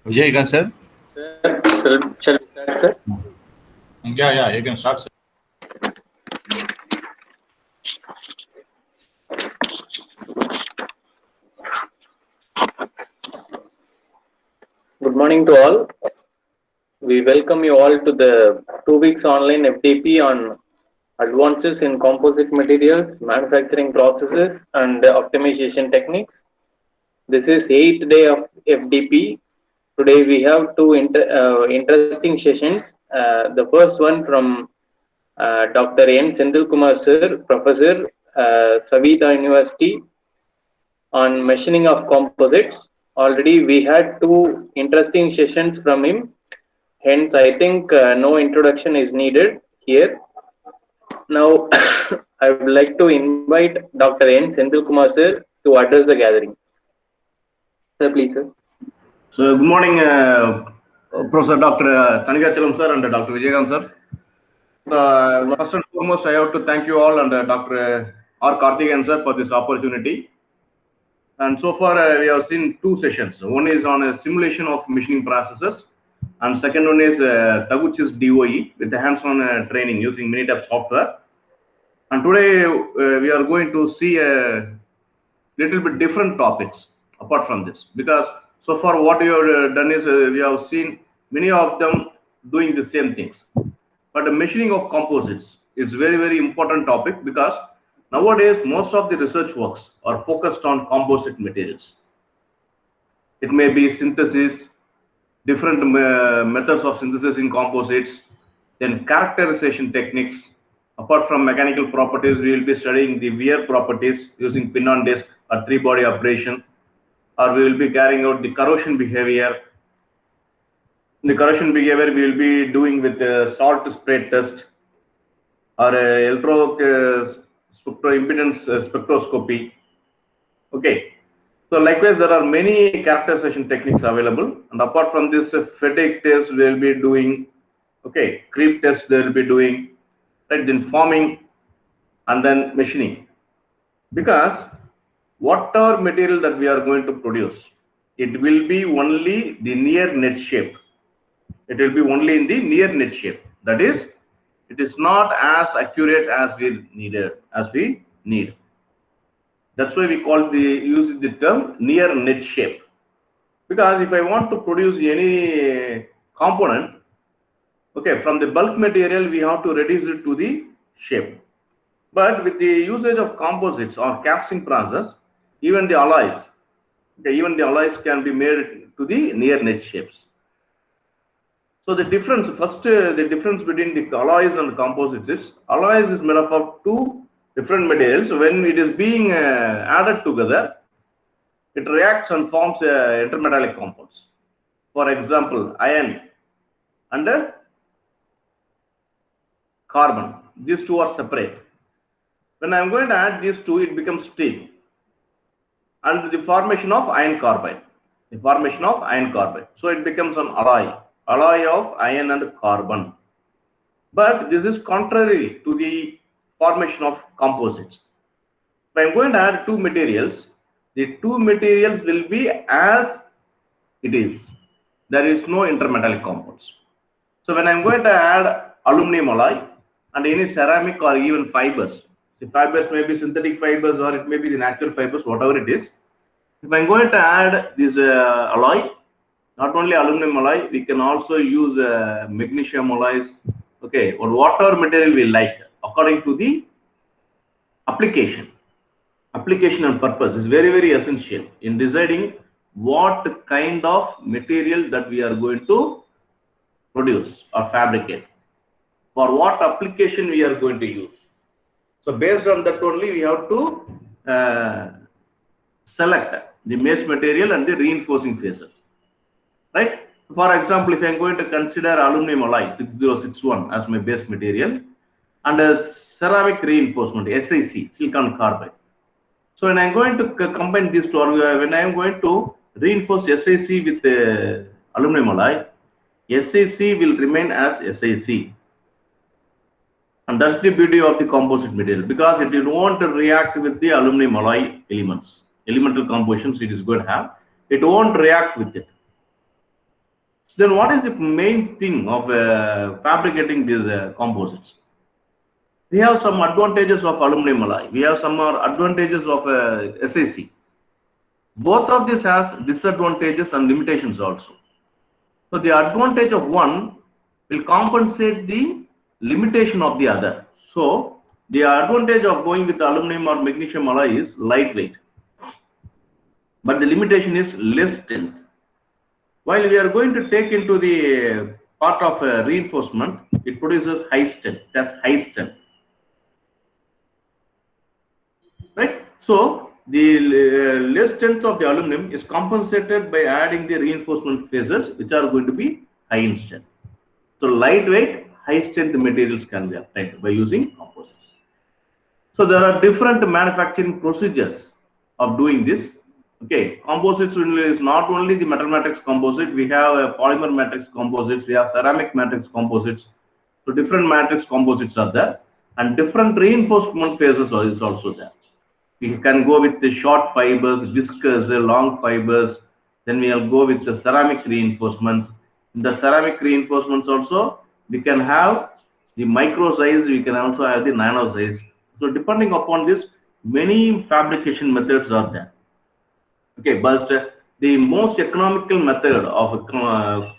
Vijay, you can sir? Sir, shall we start, sir? Yeah, you can start, sir. Good morning to all. We welcome you all to the 2 weeks online FDP on advances in composite materials, manufacturing processes, and optimization techniques. This is 8th day of FDP. Today we have two interesting sessions. The first one from Dr.N. Senthilkumar sir, Professor, Saveetha University, on machining of composites. Already we had two interesting sessions from him. Hence, I think no introduction is needed here. Now, I would like to invite Dr. N. Senthilkumar sir to address the gathering. Sir, please, sir. So, good morning, Professor Dr. Tanigachalam sir and Dr. Vijayam sir. First and foremost, I have to thank you all and Dr. R. Karthikeyan sir for this opportunity. And so far, we have seen two sessions. One is on a simulation of machining processes, and second one is Taguchi's DOE with the hands-on training using Minitab software. And today, we are going to see a little bit different topics apart from this, because so far what we have done is we have seen many of them doing the same things, but the machining of composites is very important topic, because nowadays most of the research works are focused on composite materials. It may be synthesis, different methods of synthesis in composites, then characterization techniques. Apart from mechanical properties, we will be studying the wear properties using pin on disc or three body operation, or we will be carrying out the corrosion behavior. The corrosion behavior we will be doing with salt spray test or spectropedance spectroscopy. Okay. So likewise, there are many characterization techniques available, and apart from this, fatigue test we will be doing. Okay, creep test they will be doing, right? Then forming, and then machining. Because whatever material that we are going to produce, it will be only the near net shape. It will be only in the near net shape. That is, it is not as accurate as we need. That's why we use the term near net shape. Because if I want to produce any component, okay, from the bulk material we have to reduce it to the shape. But with the usage of composites or casting process, even the alloys, can be made to the near net shapes. So the difference, the difference between the alloys and the composites is, alloys is made up of two different materials. When it is being added together, it reacts and forms intermetallic compounds. For example, iron and carbon. These two are separate. When I am going to add these two, it becomes steel. And the formation of iron carbide. So it becomes an alloy of iron and carbon. But this is contrary to the formation of composites. If I am going to add two materials, the two materials will be as it is. There is no intermetallic compounds. So when I am going to add aluminum alloy and any ceramic or even fibers, the fibers may be synthetic fibers or it may be the natural fibers, whatever it is. If I'm going to add this alloy, not only aluminum alloy, we can also use magnesium alloys, okay, or whatever material we like, according to the application. Application and purpose is very essential in deciding what kind of material that we are going to produce or fabricate, for what application we are going to use. So based on that only we have to select the base material and the reinforcing phases, right? For example, if I am going to consider aluminum alloy 6061 as my base material and a ceramic reinforcement SiC, silicon carbide. So when I am going to combine these two, when I am going to reinforce SiC with aluminum alloy, SiC will remain as SiC. And that's the beauty of the composite material, because it won't react with the aluminum alloy elements. Elemental compositions it is going to have, it won't react with it. Then what is the main thing of fabricating these composites? We have some advantages of aluminum alloy. We have some advantages of SiC. Both of these has disadvantages and limitations also. So the advantage of one will compensate the limitation of the other. So the advantage of going with aluminum or magnesium alloy is lightweight, but the limitation is less strength. While we are going to take into the part of reinforcement, it produces high strength. That's high strength, right? So the less strength of the aluminum is compensated by adding the reinforcement phases, which are going to be high in strength. So lightweight, high strength materials can be obtained by using composites. So there are different manufacturing procedures of doing this. Okay, composites is not only the metal matrix composite. We have polymer matrix composites. We have ceramic matrix composites. So different matrix composites are there, and different reinforcement phases is also there. We can go with the short fibers, viscous, long fibers. Then we'll go with the ceramic reinforcements. In the ceramic reinforcements also, we can have the micro size, we can also have the nano size. So depending upon this, many fabrication methods are there. Okay, but the most economical method of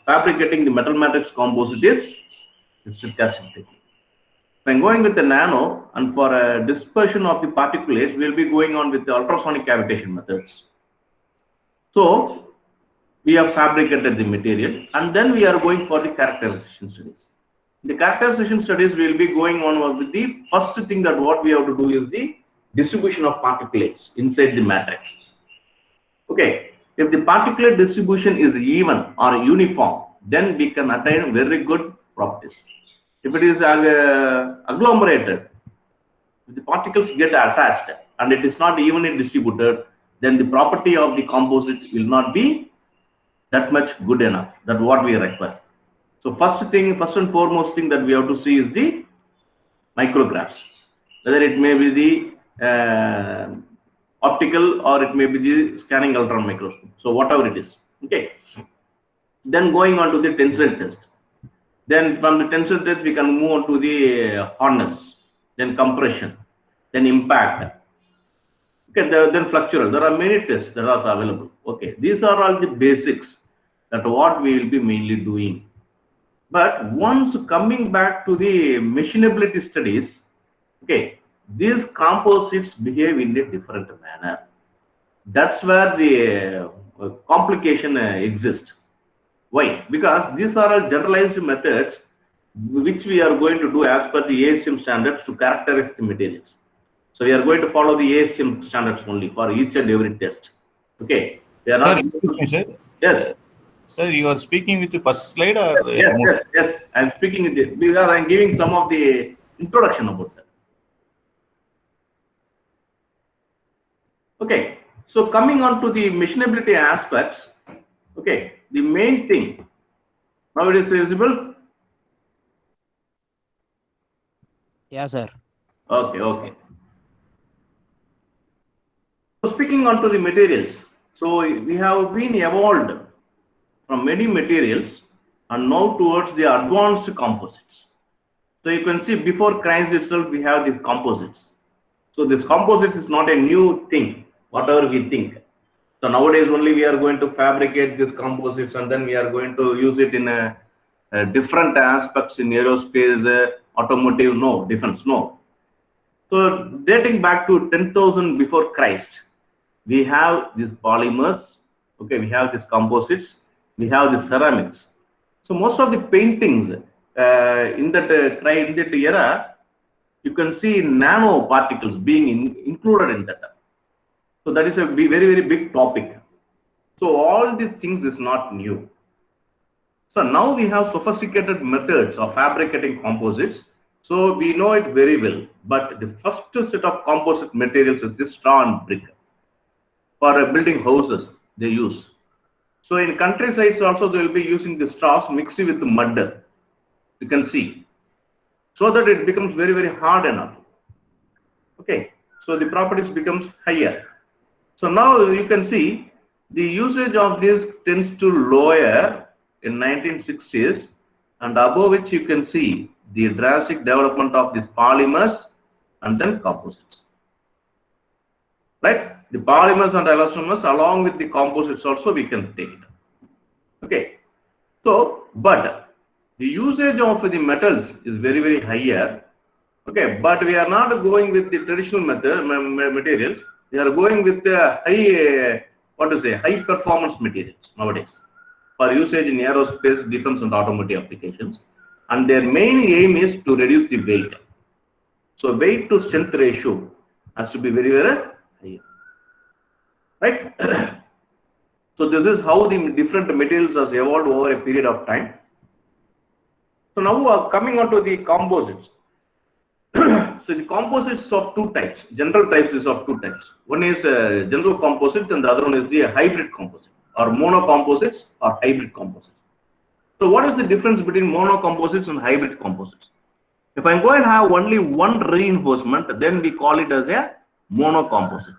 fabricating the metal matrix composite is strip casting technique. If I'm going with the nano, and for a dispersion of the particulates, we'll be going on with the ultrasonic cavitation methods. So we have fabricated the material, and then we are going for the characterization studies. The characterization studies will be going on with the first thing that what we have to do is the distribution of particulates inside the matrix. Okay, if the particulate distribution is even or uniform, then we can attain very good properties. If it is agglomerated, if the particles get attached and it is not evenly distributed, then the property of the composite will not be that much good enough. That's what we require. So first and foremost thing that we have to see is the micrographs, whether it may be the optical or it may be the scanning electron microscope. So whatever it is, okay. Then going on to the tensile test. Then from the tensile test, we can move on to the harness, then compression, then impact. Okay, then flexural. There are many tests that are available. Okay, these are all the basics that what we will be mainly doing. But once coming back to the machinability studies, okay, these composites behave in a different manner. That's where the complication exists. Why? Because these are all generalized methods which we are going to do as per the ASTM standards to characterize the materials. So we are going to follow the ASTM standards only for each and every test. Okay. They are Sir, not. excuse me, sir. Yes. Sir, you are speaking with the first slide or? Yes. I'm speaking with it because I'm giving some of the introduction about that. Okay. So coming on to the machinability aspects, okay, the main thing, now it is visible? Yeah, sir. Okay. So speaking on to the materials, so we have been evolved from many materials and now towards the advanced composites. So you can see before Christ itself, we have the composites. So this composite is not a new thing, whatever we think. So nowadays only we are going to fabricate these composites and then we are going to use it in a different aspects in aerospace, automotive, no, defense, no. So dating back to 10,000 before Christ, we have these polymers, okay, we have these composites, we have the ceramics. So most of the paintings in that era, you can see nanoparticles being included in that. So that is a very, very big topic. So all these things is not new. So now we have sophisticated methods of fabricating composites. So we know it very well. But the first set of composite materials is the straw and brick. For building houses, they use. So in countrysides also they will be using the straws mixed with the mud. You can see. So that it becomes very, very hard enough. Okay. So the properties becomes higher. So now you can see the usage of this tends to lower in 1960s, and above which you can see the drastic development of these polymers and then composites. Right? The polymers and elastomers along with the composites also we can take it. Okay. So, but the usage of the metals is very, very higher. Okay, but we are not going with the traditional materials. We are going with the high performance materials nowadays for usage in aerospace, defense, and automotive applications. And their main aim is to reduce the weight. So weight to strength ratio has to be very, very high. Right? So this is how the different materials has evolved over a period of time. So now coming on to the composites. So the composites of two types, general types is of two types. One is general composite and the other one is the hybrid composite or mono composites or hybrid composites. So what is the difference between mono composites and hybrid composites? If I'm going to have only one reinforcement, then we call it as a mono composite.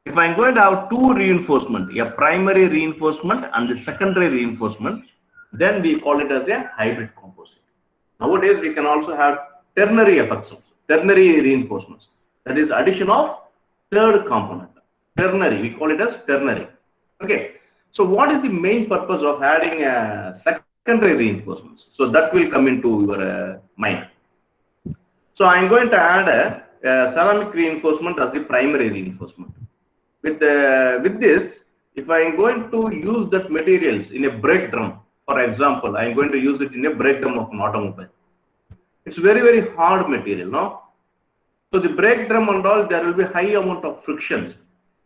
If I'm going to have two reinforcement, a primary reinforcement and the secondary reinforcement, then we call it as a hybrid composite. Nowadays, we can also have ternary effects also, ternary reinforcements. That is addition of third component. Ternary, we call it as ternary. Okay. So what is the main purpose of adding secondary reinforcements? So that will come into your mind. So I'm going to add a ceramic reinforcement as the primary reinforcement. With this, if I'm going to use that materials in a brake drum, for example, I'm going to use it in a brake drum of an automobile. It's very, very hard material, no? So the brake drum and all, there will be high amount of frictions.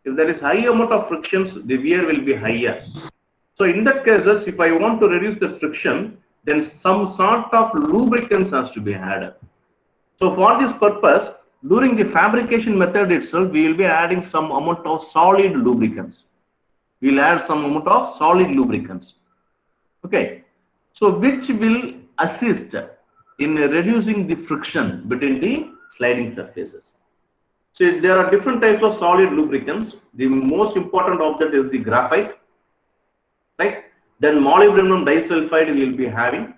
If there is high amount of frictions, the wear will be higher. So in that cases, if I want to reduce the friction, then some sort of lubricants has to be added. So for this purpose, during the fabrication method itself, we will be adding some amount of solid lubricants. We will add some amount of solid lubricants. Okay. So which will assist in reducing the friction between the sliding surfaces. So there are different types of solid lubricants. The most important of that is the graphite, right? Then molybdenum disulfide we will be having.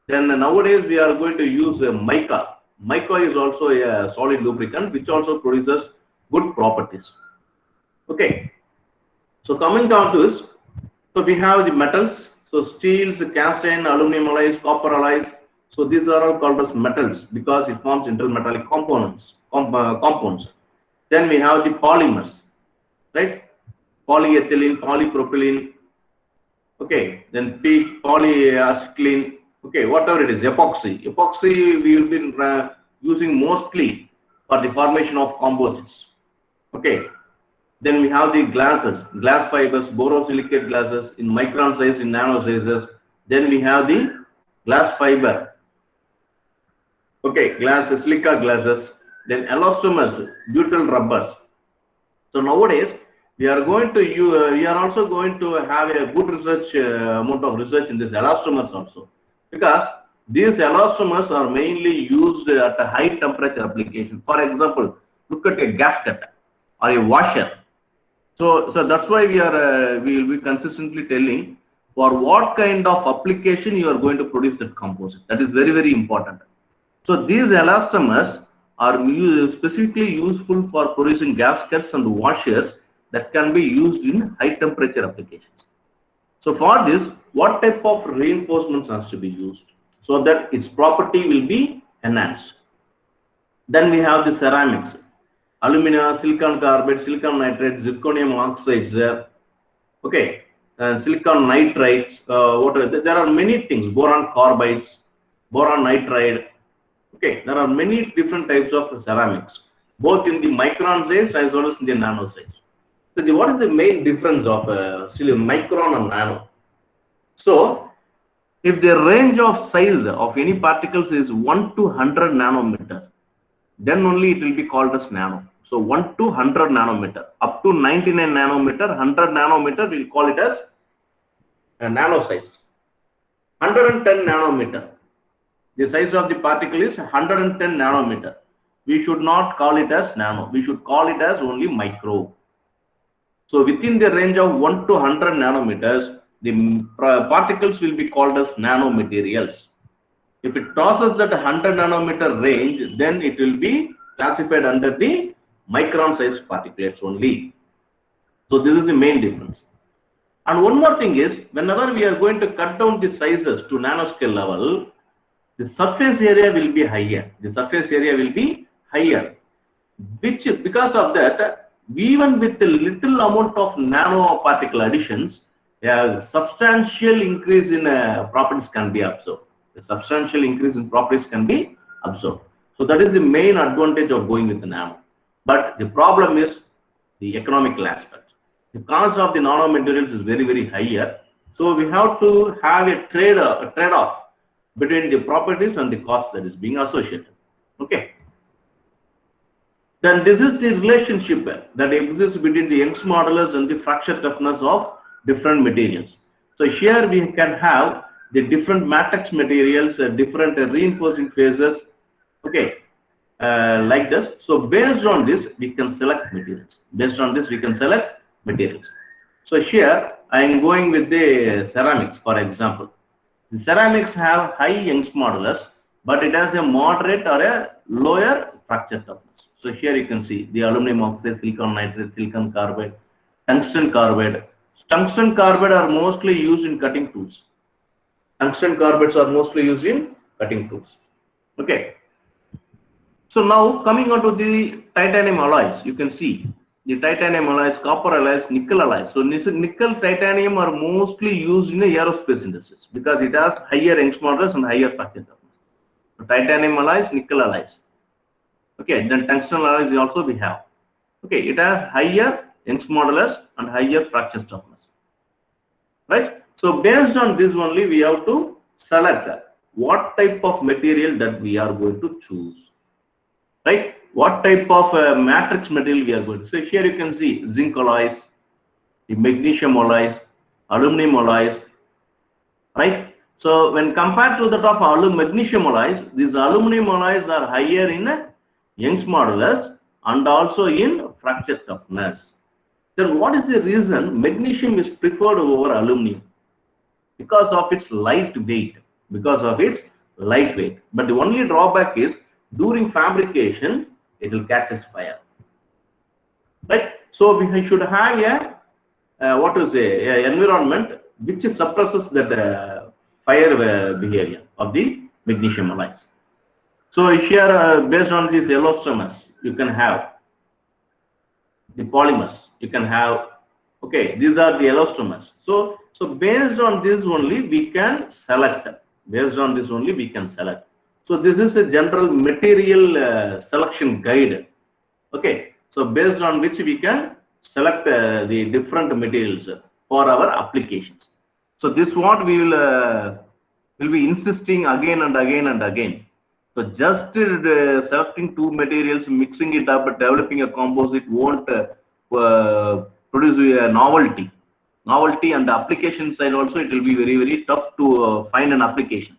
Then nowadays we are going to use mica. Mica is also a solid lubricant which also produces good properties. Okay. So coming down to this, so we have the metals. So steels, cast iron, aluminum alloys, copper alloys. So these are all called as metals because it forms intermetallic components. Then we have the polymers, right? Polyethylene, polypropylene. Okay. Then PEEK, polyacetylene. Okay, whatever it is, epoxy. Epoxy we will be using mostly for the formation of composites. Okay. Then we have the glasses, glass fibers, borosilicate glasses in micron size, in nano sizes. Then we have the glass fiber. Okay, silica glasses. Then elastomers, butyl rubbers. So nowadays we are going to we are also going to have a good research amount of research in this elastomers also, because these elastomers are mainly used at a high temperature application. For example, look at a gasket or a washer. So that's why we will be consistently telling for what kind of application you are going to produce that composite. That is very, very important. So these elastomers are specifically useful for producing gaskets and washers that can be used in high temperature applications. So for this, what type of reinforcements has to be used so that its property will be enhanced? Then we have the ceramics. Alumina, silicon carbide, silicon nitride, zirconium oxides, okay, silicon nitrides, there are many things, boron carbides, boron nitride, okay, there are many different types of ceramics, both in the micron size as well as in the nano size. So what is the main difference of micron and nano? So if the range of size of any particles is 1 to 100 nanometer, then only it will be called as nano. So 1 to 100 nanometer, up to 99 nanometer, 100 nanometer, we will call it as a nano size. 110 nanometer, the size of the particle is 110 nanometer. We should not call it as nano. We should call it as only micro. So within the range of 1 to 100 nanometers, the particles will be called as nanomaterials. If it crosses that 100 nanometer range, then it will be classified under the micron size particulates only. So this is the main difference. And one more thing is, whenever we are going to cut down the sizes to nanoscale level, the surface area will be higher. The surface area will be higher, which because of that, even with a little amount of nanoparticle additions, a substantial increase in properties can be observed. A substantial increase in properties can be observed. So that is the main advantage of going with the nano. But the problem is the economical aspect. The cost of the nanomaterials is very, very higher. So we have to have a trade-off between the properties and the cost that is being associated. Okay. Then this is the relationship that exists between the Young's modulus and the fracture toughness of different materials. So here we can have the different matrix materials, different reinforcing phases. Okay. Like this. So based on this, we can select materials. Based on this, we can select materials. So here I am going with the ceramics, for example. The ceramics have high Young's modulus, but it has a moderate or a lower fracture toughness. So here you can see the aluminum oxide, silicon nitride, silicon carbide, tungsten carbide. Tungsten carbide are mostly used in cutting tools. Tungsten carbides are mostly used in cutting tools. Okay. So now coming on to the titanium alloys, you can see the titanium alloys, copper alloys, nickel alloys. So nickel, titanium are mostly used in the aerospace industries because it has higher Young's modulus and higher fracture toughness. So titanium alloys, nickel alloys. Okay, then tungsten alloys also we have. Okay, it has higher Young's modulus and higher fracture toughness. Right? So based on this only, we have to select what type of material that we are going to choose. Right? What type of matrix material we are going to. So here you can see zinc alloys, the magnesium alloys, aluminum alloys. Right? So when compared to that of magnesium alloys, these aluminum alloys are higher in Young's modulus and also in fracture toughness. Then what is the reason magnesium is preferred over aluminum? Because of its light weight. Because of its lightweight. But the only drawback is during fabrication, it will catch fire. Right? So we should have a environment which suppresses that fire behavior of the magnesium alloys. So here, based on these elastomers, you can have the polymers. You can have, okay, these are the elastomers. So based on this only we can select. Based on this only we can select. So this is a general material selection guide. Okay, so based on which we can select the different materials for our applications. So this what we will be insisting again and again and again. So just selecting two materials, mixing it up, developing a composite won't produce a novelty. Novelty and the application side also it will be very, very tough to find an application.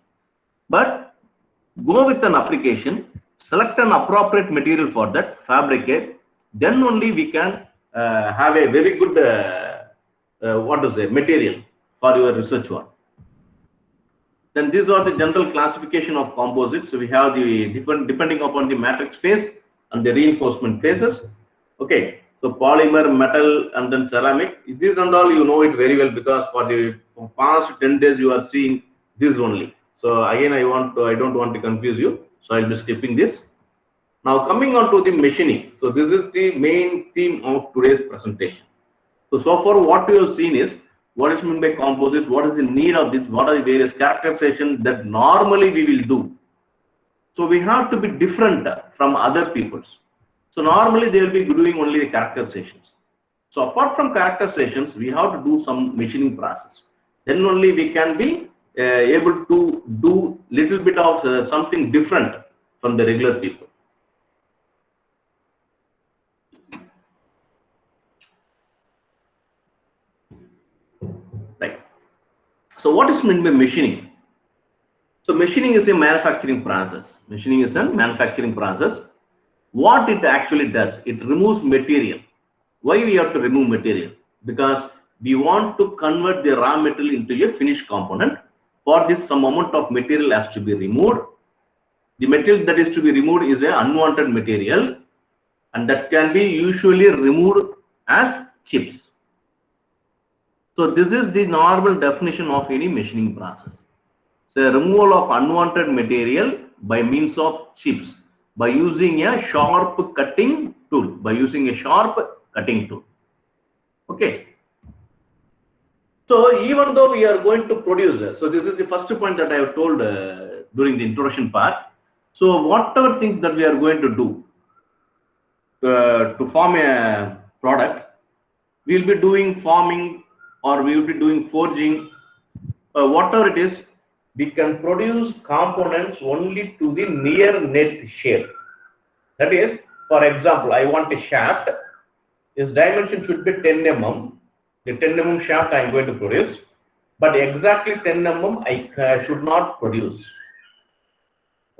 But go with an application, select an appropriate material for that, fabricate, then only we can have a very good material for your research work. Then these are the general classification of composites. So we have the different depending upon the matrix phase and the reinforcement phases. Okay, so polymer, metal, and then ceramic. This and all you know it very well because for the past 10 days you are seeing this only. So again, I don't want to confuse you, so I'll be skipping this. Now coming on to the machining. So this is the main theme of today's presentation. So far what we have seen is what is meant by composite, what is the need of this, what are the various characterizations that normally we will do. So we have to be different from other people's. So normally they will be doing only the characterizations. So apart from characterizations, we have to do some machining process. Then only we can be able to do little bit of something different from the regular people. Right. So what is meant by machining? So machining is a manufacturing process. Machining is a manufacturing process. What it actually does, it removes material. Why we have to remove material? Because we want to convert the raw material into a finished component. For this, some amount of material has to be removed. The material that is to be removed is an unwanted material, and that can be usually removed as chips. So this is the normal definition of any machining process. So removal of unwanted material by means of chips, by using a sharp cutting tool, Okay. So even though we are going to produce, so this is the first point that I have told during the introduction part. So whatever things that we are going to do to form a product, we will be doing forming or we will be doing forging, whatever it is, we can produce components only to the near net shape. That is, for example, I want a shaft. Its dimension should be 10 mm. The 10 mm shaft I am going to produce, but exactly 10 mm I should not produce.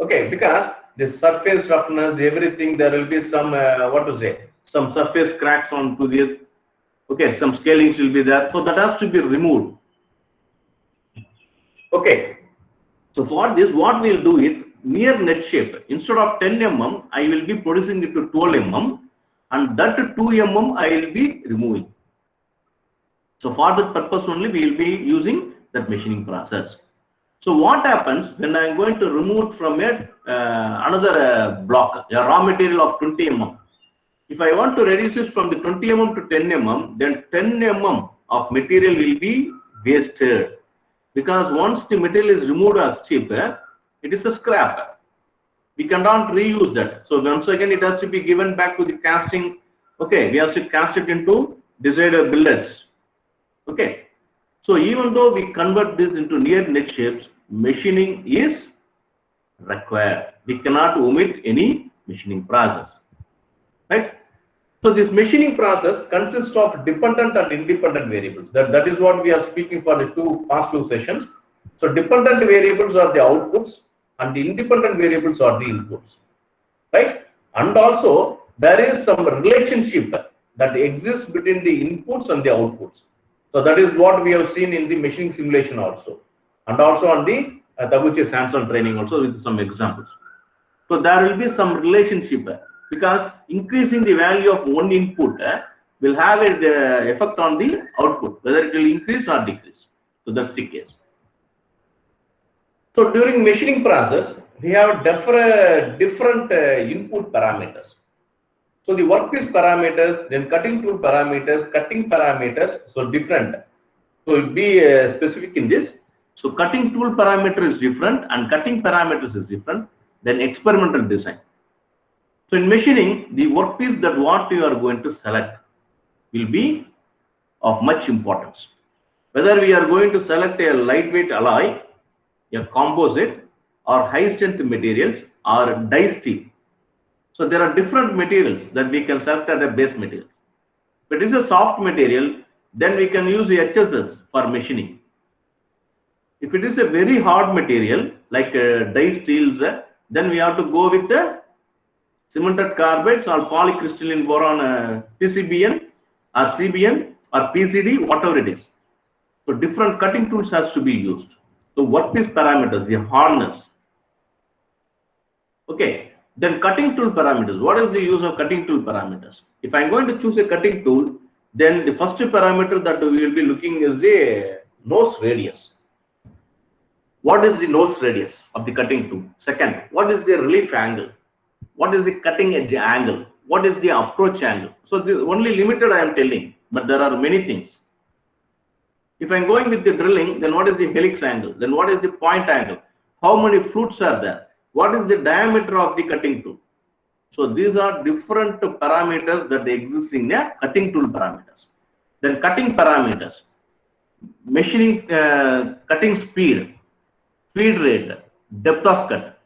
Okay, because the surface roughness, everything, there will be some some surface cracks onto the. Okay, some scalings will be there, so that has to be removed. Okay, so for this, what we will do is near net shape. Instead of 10 mm, I will be producing it to 12 mm, and that 2 mm I will be removing. So for that purpose only, we will be using that machining process. So what happens when I am going to remove from it another block, a raw material of 20 mm? If I want to reduce it from the 20 mm to 10 mm, then 10 mm of material will be wasted. Because once the material is removed as chip, it is a scrap. We cannot reuse that. So once again, it has to be given back to the casting. Okay, we have to cast it into desired billets. Okay, so even though we convert this into near net shapes, machining is required. We cannot omit any machining process. Right? So this machining process consists of dependent and independent variables. That is what we are speaking for the past two sessions. So dependent variables are the outputs and the independent variables are the inputs. Right? And also there is some relationship that exists between the inputs and the outputs. So that is what we have seen in the machining simulation also. And also on the Taguchi's hands-on training also with some examples. So there will be some relationship because increasing the value of one input will have an effect on the output, whether it will increase or decrease. So that's the case. So during machining process, we have different input parameters. So the workpiece parameters, then cutting tool parameters, cutting parameters, so different. So it be specific in this. So cutting tool parameter is different and cutting parameters is different than experimental design. So in machining, the workpiece that what you are going to select will be of much importance. Whether we are going to select a lightweight alloy, a composite, or high strength materials, or die steel. So there are different materials that we can select as a base material. If it is a soft material, then we can use the HSS for machining. If it is a very hard material like die steels, then we have to go with the cemented carbides or polycrystalline boron PCBN or CBN or PCD, whatever it is. So different cutting tools has to be used. So workpiece parameters, the hardness. Okay, then cutting tool parameters. What is the use of cutting tool parameters? If I'm going to choose a cutting tool, then the first parameter that we will be looking is the nose radius. What is the nose radius of the cutting tool? Second, what is the relief angle? What is the cutting edge angle? What is the approach angle? So this only limited I am telling, but there are many things. If I'm going with the drilling, then what is the helix angle? Then what is the point angle? How many flutes are there? What is the diameter of the cutting tool? So these are different parameters that exist in the cutting tool parameters. Then cutting parameters, machining, cutting speed, feed rate, depth of cut.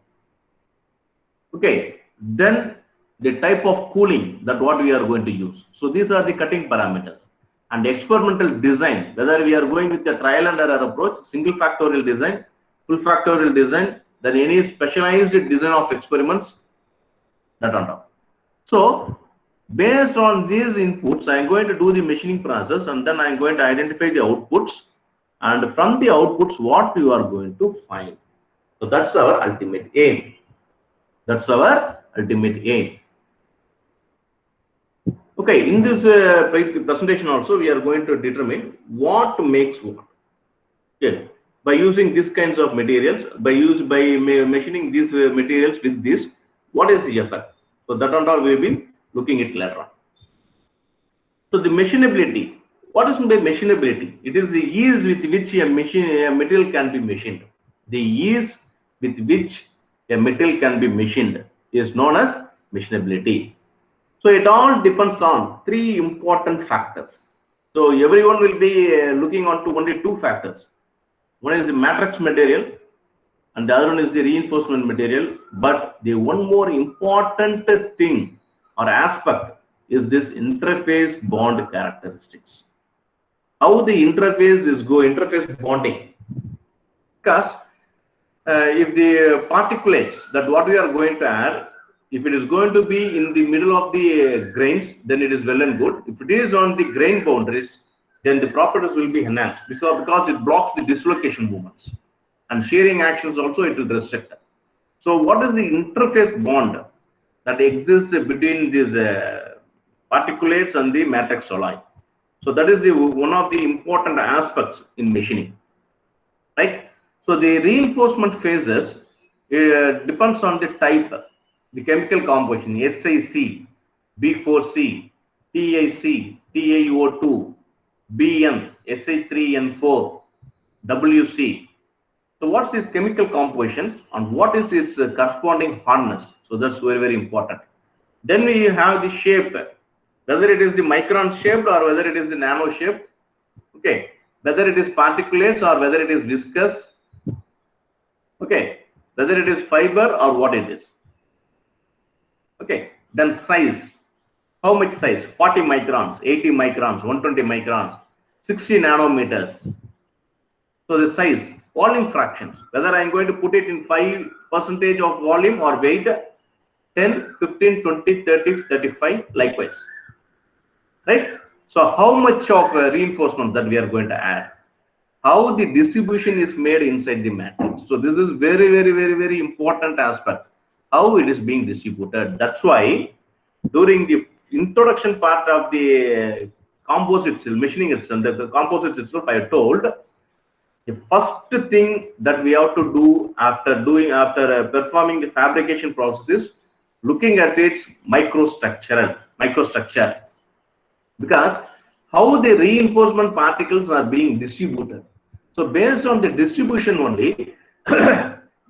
Okay, then the type of cooling that what we are going to use. So these are the cutting parameters. And experimental design, whether we are going with the trial and error approach, single factorial design, full factorial design, then any specialized design of experiments, that and all. So Based on these inputs, I am going to do the machining process, and then I am going to identify the outputs, and from the outputs, what you are going to find. So that's our ultimate aim. That's our ultimate aim. Okay, in this presentation also, we are going to determine what makes what. Okay, by using these kinds of materials, by machining these materials with this, what is the effect? So that and all we will be looking at later on. So the machinability. What is by machinability? It is the ease with which a material can be machined. The ease with which a material can be machined is known as machinability. So it all depends on three important factors. So everyone will be looking on to only two factors. One is the matrix material, and the other one is the reinforcement material. But the one more important thing or aspect is this interface bond characteristics. How the interface is interface bonding. Because if the particulates that what we are going to add, if it is going to be in the middle of the grains, then it is well and good. If it is on the grain boundaries, then the properties will be enhanced because it blocks the dislocation movements, and shearing actions also it will restrict. So what is the interface bond that exists between these particulates and the matrix alloy? So that is one of the important aspects in machining, right? So the reinforcement phases depends on the type, the chemical composition, SiC, B4C, TiC, TiO2, Bn, Si3N4, WC. So what's its chemical composition and what is its corresponding hardness? So that's very, very important. Then we have the shape, whether it is the micron shaped or whether it is the nano shaped. Okay, whether it is particulates or whether it is viscous. Okay, whether it is fiber or what it is. Okay, then size. How much size? 40 microns, 80 microns, 120 microns, 60 nanometers. So the size, volume fractions, whether I am going to put it in 5% of volume or weight, 10, 15, 20, 30, 35, likewise. Right? So how much of reinforcement that we are going to add? How the distribution is made inside the matrix. So this is very, very, very, very important aspect. How it is being distributed. That's why during the introduction part of the composite itself, machining itself, the composite itself, I told the first thing that we have to do after performing the fabrication process is looking at its microstructure, because how the reinforcement particles are being distributed. So based on the distribution only,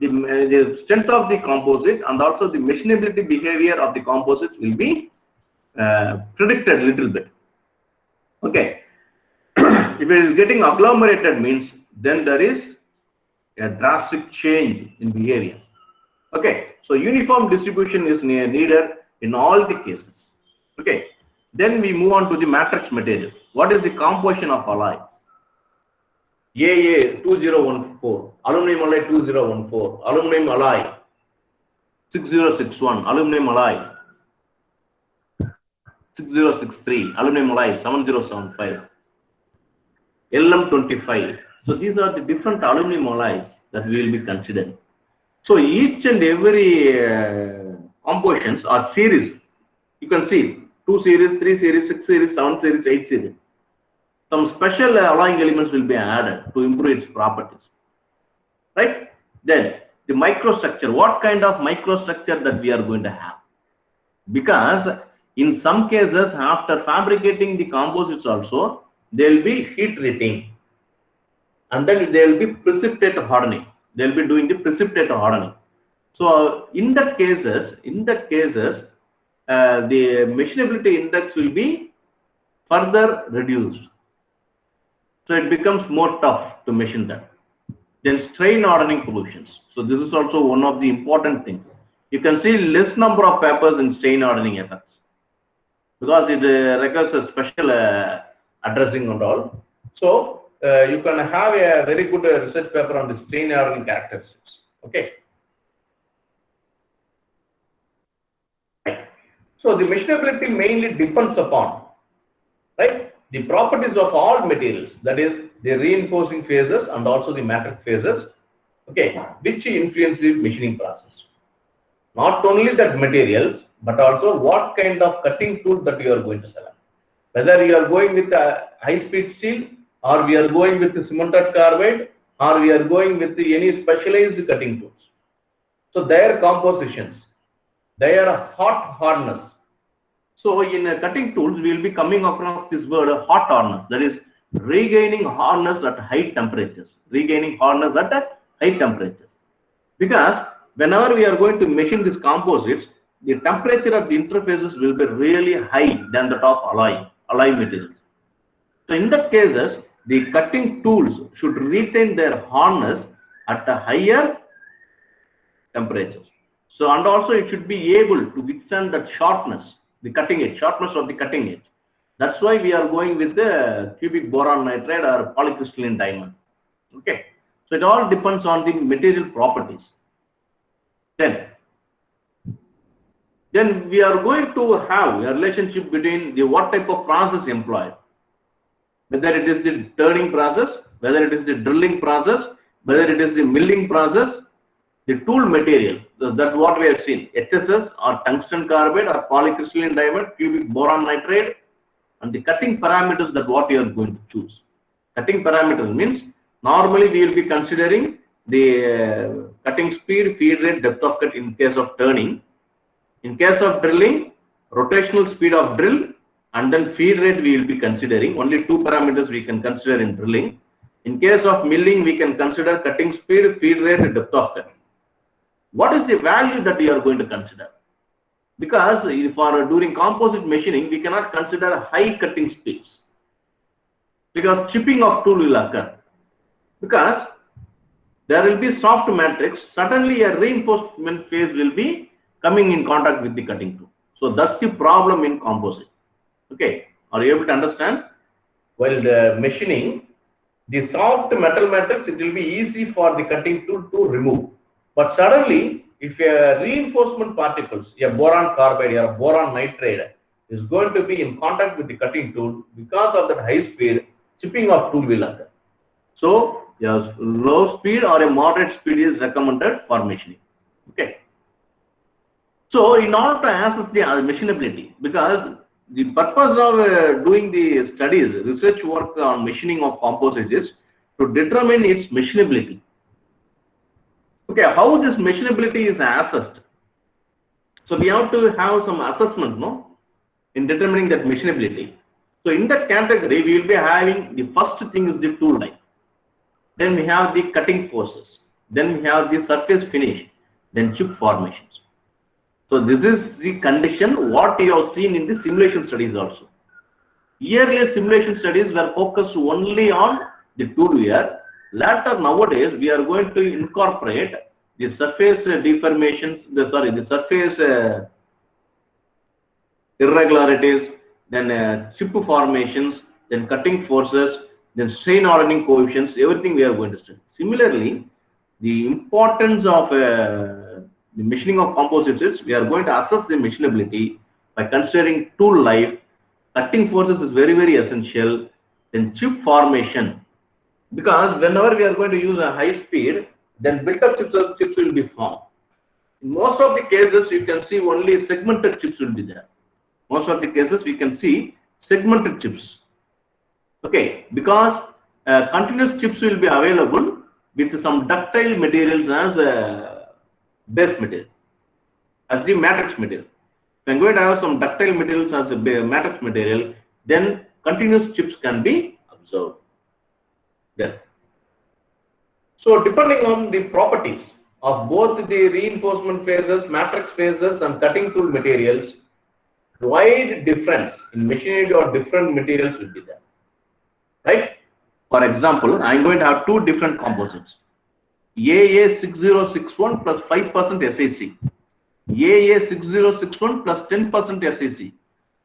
the strength of the composite and also the machinability behavior of the composite will be predicted a little bit. Okay, if it is getting agglomerated means then there is a drastic change in behavior. Okay, so uniform distribution is needed in all the cases. Okay, then we move on to the matrix material. What is the composition of alloy? AA 2014, aluminum alloy 2014, aluminum alloy 6061, aluminum alloy 6063, aluminum alloy 7075, LM25. So these are the different aluminum alloys that we will be considering. So each and every compositions are series. You can see 2 series, 3 series, 6 series, 7 series, 8 series. Some special alloying elements will be added to improve its properties. Right? Then the microstructure. What kind of microstructure that we are going to have? Because in some cases, after fabricating the composites also, there will be heat treating, and then there will be precipitate hardening. They will be doing the precipitate hardening. So in that cases, the machinability index will be further reduced. So it becomes more tough to machine that. Then strain hardening pollutions. So this is also one of the important things. You can see less number of papers in strain hardening effects because it requires a special addressing and all. So you can have a very good research paper on the strain hardening characteristics. Okay. So the machinability mainly depends upon, right, the properties of all materials, that is the reinforcing phases and also the matrix phases, okay, which influence the machining process. Not only that materials, but also what kind of cutting tool that you are going to select. Whether you are going with a high-speed steel, or we are going with the cemented carbide, or we are going with any specialized cutting tools. So their compositions, their hot hardness. So in cutting tools, we will be coming across this word hot hardness, that is regaining hardness at high temperatures, regaining hardness at high temperatures. Because whenever we are going to machine these composites, the temperature of the interfaces will be really high than that of alloy materials. So in that cases, the cutting tools should retain their hardness at a higher temperature. So, and also it should be able to withstand that sharpness, the cutting edge, sharpness of the cutting edge. That's why we are going with the cubic boron nitride or polycrystalline diamond. Okay. So it all depends on the material properties. Then we are going to have a relationship between the what type of process employed, whether it is the turning process, whether it is the drilling process, whether it is the milling process, the tool material, that's what we have seen, HSS or tungsten carbide or polycrystalline diamond, cubic boron nitride, and the cutting parameters that what you are going to choose. Cutting parameters means normally we will be considering the cutting speed, feed rate, depth of cut in case of turning. In case of drilling, rotational speed of drill, and then feed rate we will be considering. Only two parameters we can consider in drilling. In case of milling, we can consider cutting speed, feed rate, and depth of cut. What is the value that we are going to consider? Because for during composite machining, we cannot consider high cutting speeds, because chipping of tool will occur. Because there will be soft matrix, suddenly a reinforcement phase will be coming in contact with the cutting tool. So that's the problem in composite. Okay, are you able to understand? While the machining, the soft metal matrix, it will be easy for the cutting tool to remove. But suddenly, if a reinforcement particles, a boron carbide or a boron nitride is going to be in contact with the cutting tool, because of that high speed, chipping of tool will occur. So, yes, low speed or a moderate speed is recommended for machining. Okay. So, in order to assess the machinability, because the purpose of doing the studies, research work on machining of composites is to determine its machinability. Okay, how this machinability is assessed? So we have to have some assessment, no, in determining that machinability. So in that category, we will be having the first thing is the tool life. Then we have the cutting forces. Then we have the surface finish. Then chip formations. So this is the condition what you have seen in the simulation studies also. Earlier simulation studies were focused only on the tool wear. Later nowadays we are going to incorporate the surface deformations, the surface irregularities, then chip formations, then cutting forces, then strain hardening coefficients, everything we are going to study. Similarly, the importance of the machining of composites is we are going to assess the machinability by considering tool life. Cutting forces is very, very essential. Then chip formation, because whenever we are going to use a high speed, then built-up chips will be formed. In most of the cases, you can see only segmented chips will be there. Most of the cases, we can see segmented chips. Okay, because continuous chips will be available with some ductile materials as base material, as the matrix material. If I'm going to have some ductile materials as a matrix material, then continuous chips can be observed there. So depending on the properties of both the reinforcement phases, matrix phases, and cutting tool materials, wide difference in machinery or different materials will be there. Right? For example, I'm going to have two different composites. AA6061 plus 5% SiC. AA6061 plus 10% SiC.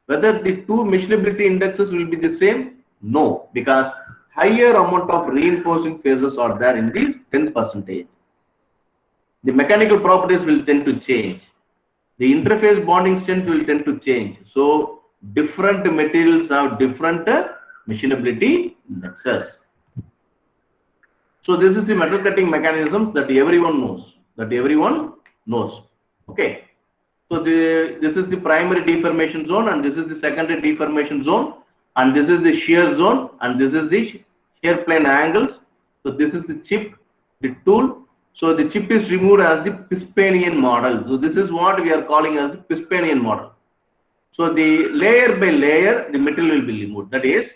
Whether the two machinability indexes will be the same? No, because higher amount of reinforcing phases are there in these 10%. The mechanical properties will tend to change. the interface bonding strength will tend to change. So different materials have different machinability indexes. So this is the metal cutting mechanism that everyone knows. Okay. So this is the primary deformation zone, and this is the secondary deformation zone, and this is the shear zone, and this is the shear plane angles. So this is the chip, the tool. So the chip is removed as the Pispanian model. So this is what we are calling as the Pispanian model. So the layer by layer, the metal will be removed. That is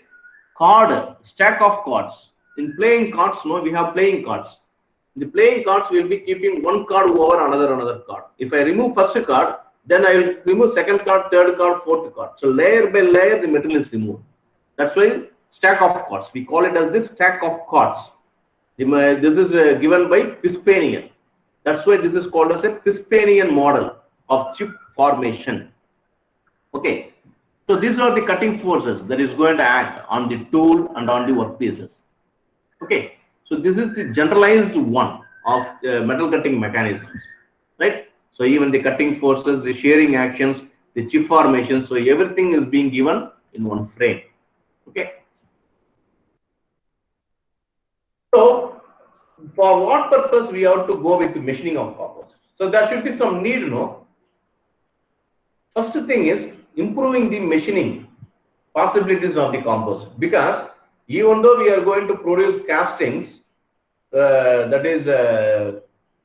card, stack of cards. In playing cards, no, we have playing cards. The playing cards will be keeping one card over another card. If I remove first card, then I will remove second card, third card, fourth card. So layer by layer, the metal is removed. That's why stack of cards. We call it as this stack of cards. This is given by Pispanian. That's why this is called as a Pispanian model of chip formation. Okay. So these are the cutting forces that is going to act on the tool and on the workpieces. Okay. So this is the generalized one of metal cutting mechanisms, right? So even the cutting forces, the shearing actions, the chip formation, so everything is being given in one frame. Okay. So for what purpose we have to go with the machining of composites? So there should be some need, no? First thing is improving the machining possibilities of the composite, because even though we are going to produce castings that is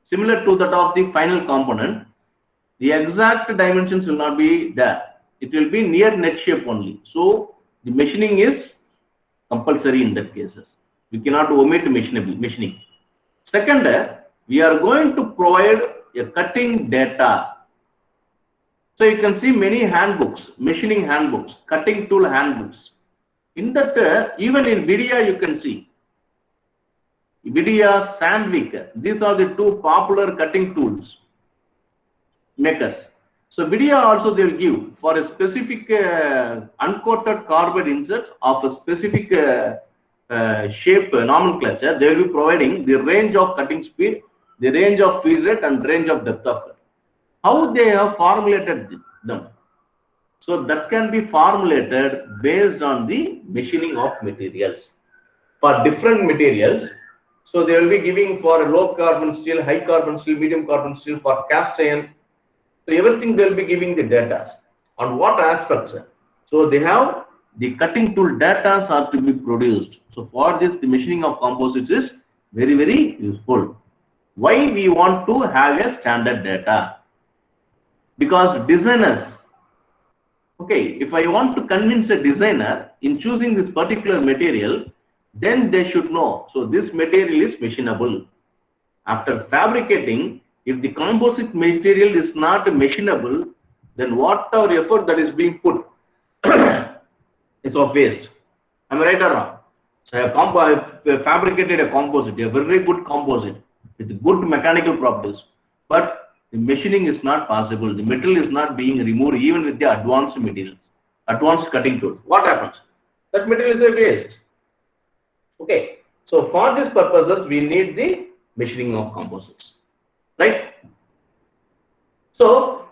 similar to that of the final component, the exact dimensions will not be there. It will be near net shape only. So the machining is compulsory in that cases. We cannot omit machining. Second, we are going to provide a cutting data. So you can see many handbooks, machining handbooks, cutting tool handbooks. In that, even in Vidya, you can see Vidya, Sandvik. These are the two popular cutting tools makers. So Vidya also they will give for a specific uncoated carbide insert of a specific shape nomenclature. They will be providing the range of cutting speed, the range of feed rate, and range of depth of cut. How they have formulated them? So that can be formulated based on the machining of materials. For different materials, so they will be giving for low carbon steel, high carbon steel, medium carbon steel, for cast iron. So everything they will be giving the data. On what aspects? So they have the cutting tool data are to be produced. So for this, the machining of composites is very, very useful. Why we want to have a standard data? Because designers, okay, if I want to convince a designer in choosing this particular material, then they should know, so this material is machinable. After fabricating, if the composite material is not machinable, then whatever effort that is being put is of waste. Am I right or wrong? So I fabricated a composite, a very good composite with good mechanical properties, but the machining is not possible. The metal is not being removed even with the advanced materials, advanced cutting tools. What happens? That material is a waste. Okay. So for these purposes, we need the machining of composites, right? So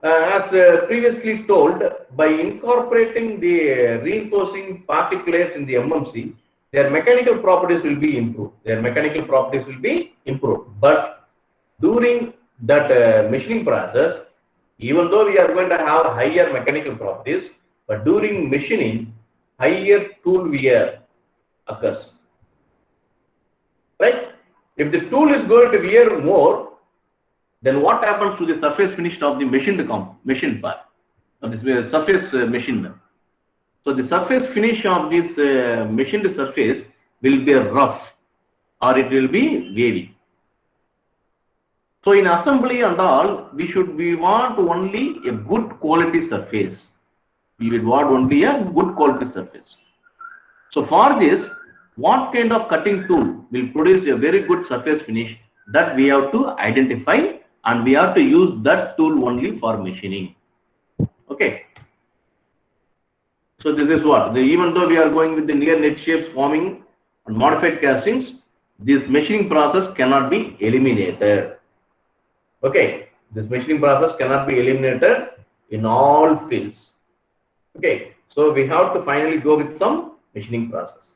as previously told, by incorporating the reinforcing particulates in the MMC, their mechanical properties will be improved. But during that machining process, even though we are going to have higher mechanical properties, but during machining, higher tool wear occurs. Right? If the tool is going to wear more, then what happens to the surface finish of the machined part, of this surface machined? So the surface finish of this machined surface will be rough, or it will be wavy. So in assembly and all, we want only a good quality surface. We would want only a good quality surface. So for this, what kind of cutting tool will produce a very good surface finish, that we have to identify, and we have to use that tool only for machining. Okay. So this is what, even though we are going with the near net shapes forming and modified castings, this machining process cannot be eliminated. Okay. This machining process cannot be eliminated in all fields. Okay, so we have to finally go with some machining process.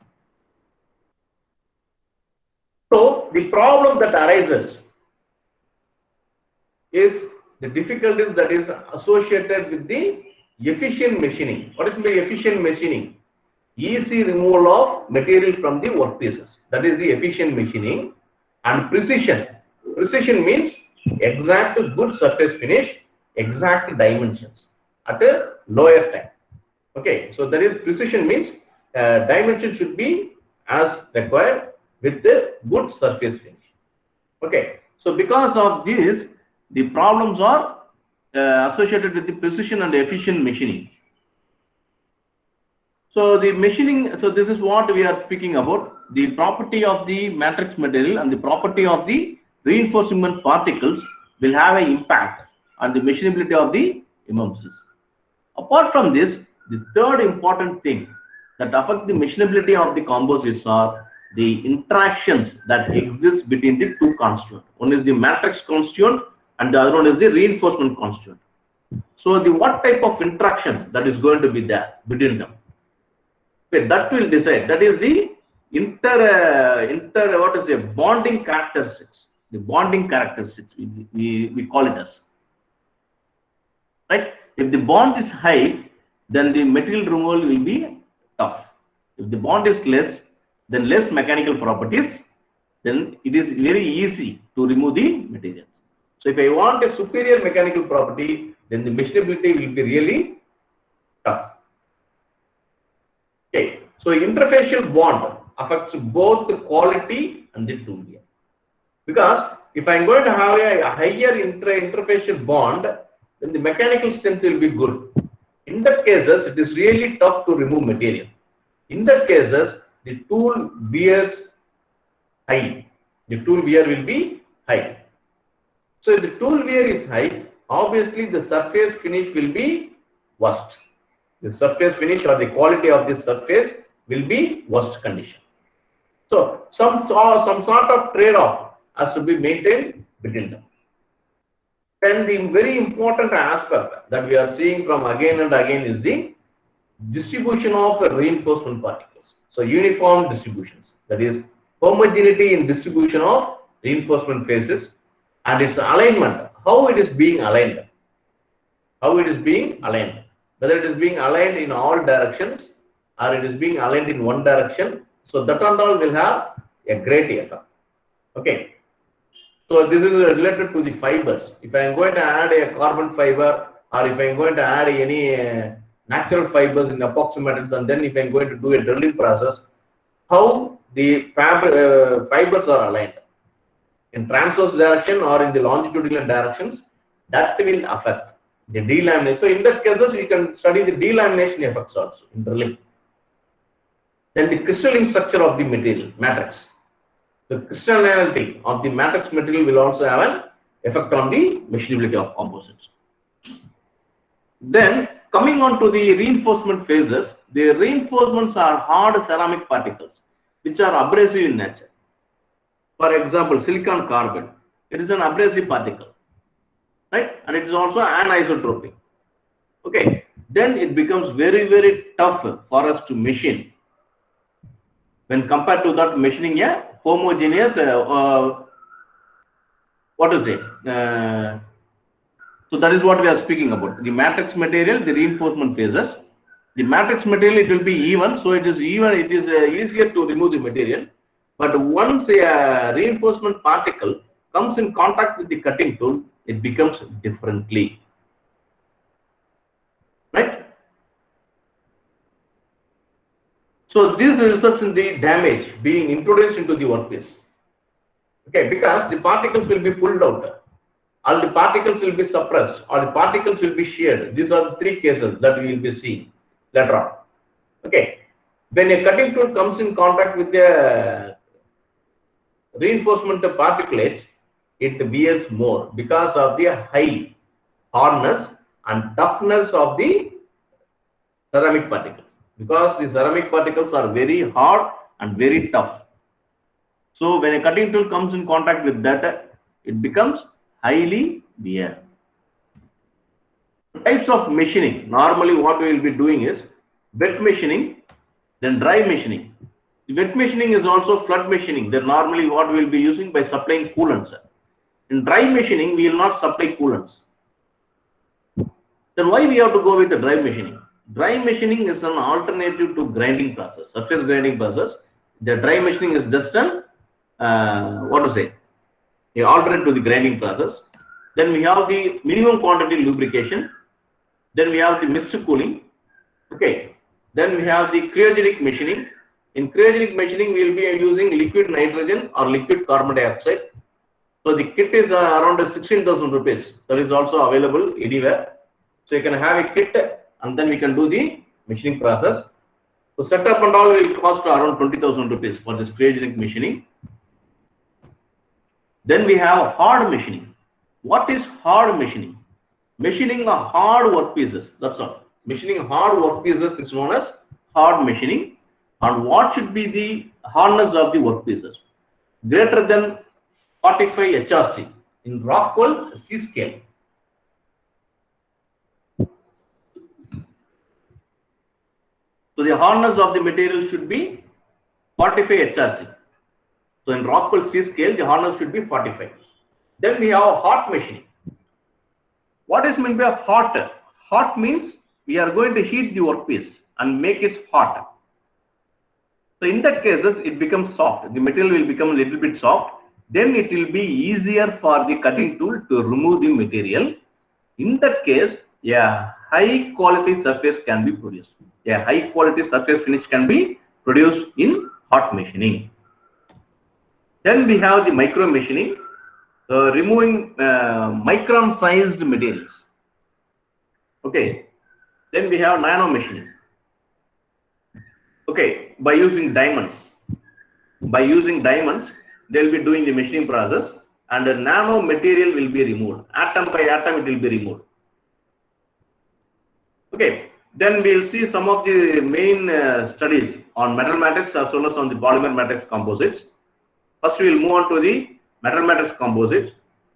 So the problem that arises is the difficulties that is associated with the efficient machining. What is the efficient machining? Easy removal of material from the workpieces. That is the efficient machining. And precision. Precision means exact good surface finish, exact dimensions at a lower time. Okay, so that is precision means dimension should be as required with the good surface finish. Okay, so because of this, the problems are associated with the precision and efficient machining. So the machining, so this is what we are speaking about, the property of the matrix material and the property of the reinforcement particles will have an impact on the machinability of the MMCs. Apart from this, the third important thing that affect the machinability of the composites are the interactions that exist between the two constituents. One is the matrix constituent and the other one is the reinforcement constituent. So the what type of interaction that is going to be there between them? Okay, that will decide. That is the bonding characteristics. The bonding characteristics we call it as. Right? If the bond is high, then the material removal will be tough. If the bond is less, then less mechanical properties, then it is very easy to remove the material. So if I want a superior mechanical property, then the machinability will be really tough. Okay, so interfacial bond affects both the quality and the tool wear. Because if I'm going to have a higher interfacial bond, then the mechanical strength will be good. In that cases, it is really tough to remove material. In that cases, the tool wears high. The tool wear will be high. So if the tool wear is high, obviously the surface finish will be worst. The surface finish or the quality of the surface will be worst condition. So some sort of trade-off has to be maintained between them. And the very important aspect that we are seeing from again and again is the distribution of reinforcement particles. So uniform distributions, that is homogeneity in distribution of reinforcement phases and its alignment, how it is being aligned. How it is being aligned. Whether it is being aligned in all directions or it is being aligned in one direction. So that and all will have a great effect. Okay. So this is related to the fibers. If I am going to add a carbon fiber or if I am going to add any natural fibers in epoxy materials, and then if I am going to do a drilling process, how the fibers are aligned in transverse direction or in the longitudinal directions, that will affect the delamination. So in that cases, you can study the delamination effects also in drilling. Then the crystalline structure of the material matrix. The crystallinity of the matrix material will also have an effect on the machinability of composites. Then coming on to the reinforcement phases, the reinforcements are hard ceramic particles which are abrasive in nature. For example, silicon carbide, it is an abrasive particle, right? And it is also anisotropic. Okay, then it becomes very, very tough for us to machine when compared to that machining a homogeneous, what to say? So that is what we are speaking about. The matrix material, the reinforcement phases. The matrix material, it will be even, so it is even. It is easier to remove the material. But once a reinforcement particle comes in contact with the cutting tool, it becomes differently. Right? So this results in the damage being introduced into the workpiece. Okay, because the particles will be pulled out, or the particles will be suppressed, or the particles will be sheared. These are the three cases that we will be seeing later on. Okay, when a cutting tool comes in contact with a reinforcement particulates, it wears more because of the high hardness and toughness of the ceramic particles. Because the ceramic particles are very hard and very tough. So when a cutting tool comes in contact with that, it becomes highly wear. Types of machining. Normally what we will be doing is wet machining, then dry machining. The wet machining is also flood machining. Then normally what we will be using by supplying coolants. In dry machining, we will not supply coolants. Then why we have to go with the dry machining? Dry machining is an alternative to grinding process, surface grinding process. The dry machining is just an a alternate to the grinding process. Then we have the minimum quantity lubrication. Then we have the mixed cooling. Okay. Then we have the cryogenic machining. In cryogenic machining, we will be using liquid nitrogen or liquid carbon dioxide. So the kit is around 16,000 rupees. That is also available anywhere. So you can have a kit and then we can do the machining process. So setup and all will cost around 20,000 rupees for this cryogenic machining. Then we have hard machining. What is hard machining? Machining a hard workpieces. That's all. Machining hard workpieces is known as hard machining. And what should be the hardness of the workpieces? Greater than 45 HRC in Rockwell C scale. So the hardness of the material should be 45 HRC. So in Rockwell C scale, the hardness should be 45. Then we have hot machining. What is meant by hot? Hot means we are going to heat the workpiece and make it hot. So in that cases, it becomes soft. The material will become a little bit soft. Then it will be easier for the cutting tool to remove the material. In that case, high quality surface can be produced. High quality surface finish can be produced in hot machining. Then we have the micro machining, removing micron sized materials. Okay. Then we have nano machining. Okay, by using diamonds. By using diamonds, they will be doing the machining process and the nano material will be removed. Atom by atom, it will be removed. Okay, then we will see some of the main studies on metal matrix as well as on the polymer matrix composites. First, we will move on to the metal matrix composites.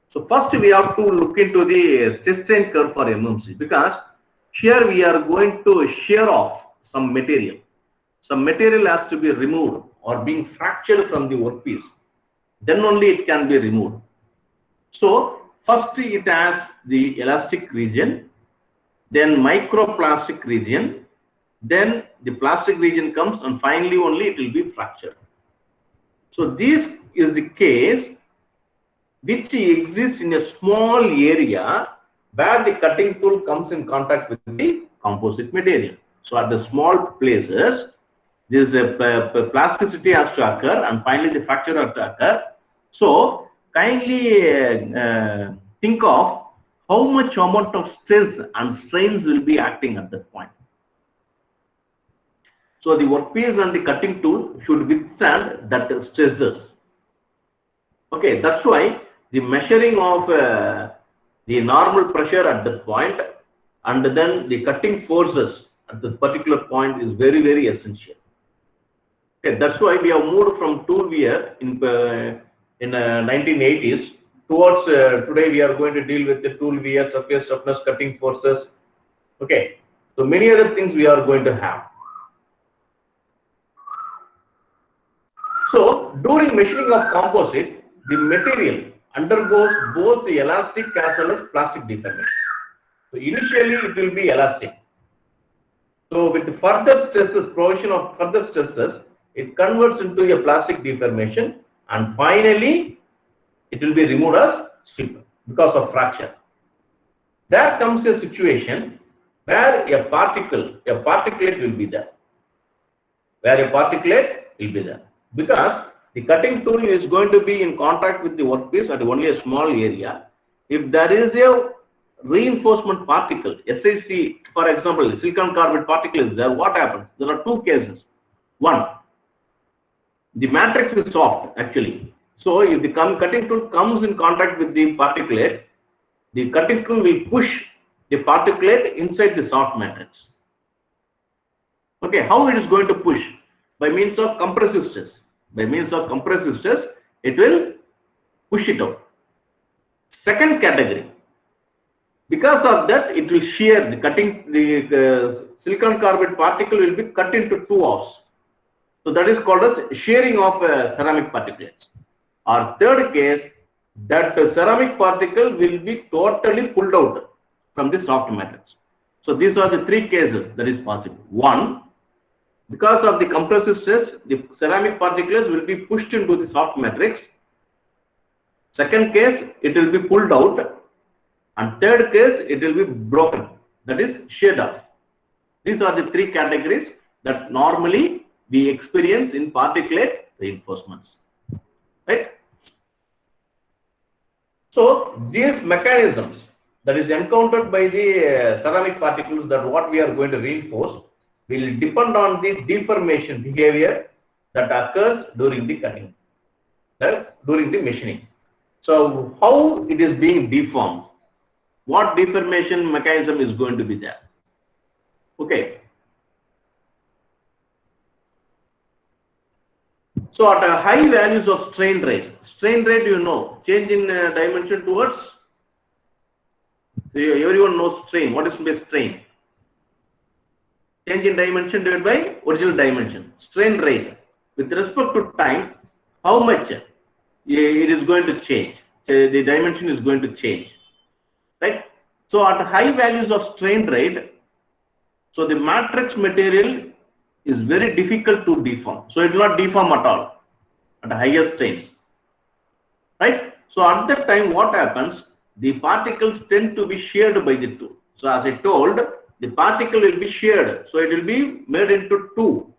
So first, we have to look into the stress strain curve for MMC because here we are going to shear off some material. Some material has to be removed or being fractured from the workpiece. Then only it can be removed. So first it has the elastic region, then microplastic region, then the plastic region comes and finally only it will be fractured. So this is the case which exists in a small area where the cutting tool comes in contact with the composite material. So at the small places, this plasticity has to occur and finally the fracture has to occur. So kindly think of how much amount of stress and strains will be acting at that point. So the workpiece and the cutting tool should withstand that stresses. Okay, that's why the measuring of the normal pressure at that point and then the cutting forces at the particular point is very, very essential. Okay, that's why we have moved from tool wear in 1980s towards today we are going to deal with the tool wear, surface toughness, cutting forces. Okay, so many other things we are going to have. So during machining of composite, the material undergoes both the elastic as well as plastic deformation. So initially it will be elastic. So with the further stresses, provision of further stresses, it converts into a plastic deformation and finally it will be removed as strip because of fracture. There comes a situation where a particulate will be there. Because the cutting tool is going to be in contact with the workpiece at only a small area. If there is a reinforcement particle, SiC, for example, silicon carbide particle is there, what happens? There are two cases. One, the matrix is soft actually. So if the cutting tool comes in contact with the particulate, the cutting tool will push the particulate inside the soft matrix. Okay, how it is going to push? By means of compressive stress. By means of compressive stress, it will push it out. Second category, Because of that, it will shear. The silicon carbide particle will be cut into two halves. So that is called as shearing of ceramic particles. Or third case, that ceramic particle will be totally pulled out from the soft matrix. So these are the three cases that is possible. One, because of the compressive stress, the ceramic particles will be pushed into the soft matrix. Second case, it will be pulled out. And third case, it will be broken, that is sheared off. These are the three categories that normally we experience in particulate reinforcements, right? So these mechanisms that is encountered by the ceramic particles, that what we are going to reinforce, will depend on the deformation behavior that occurs during the cutting, during the machining. So how it is being deformed, what deformation mechanism is going to be there? Okay. So at a high values of strain rate, you know, change in dimension towards, everyone knows strain. What is strain? Change in dimension divided by original dimension. Strain rate with respect to time, how much it is going to change? The dimension is going to change, right? So at high values of strain rate, so the matrix material is very difficult to deform. So it will not deform at all at higher strains, right? So at that time, what happens? The particles tend to be sheared by the tool. So as I told, the particle will be sheared. So it will be made into two,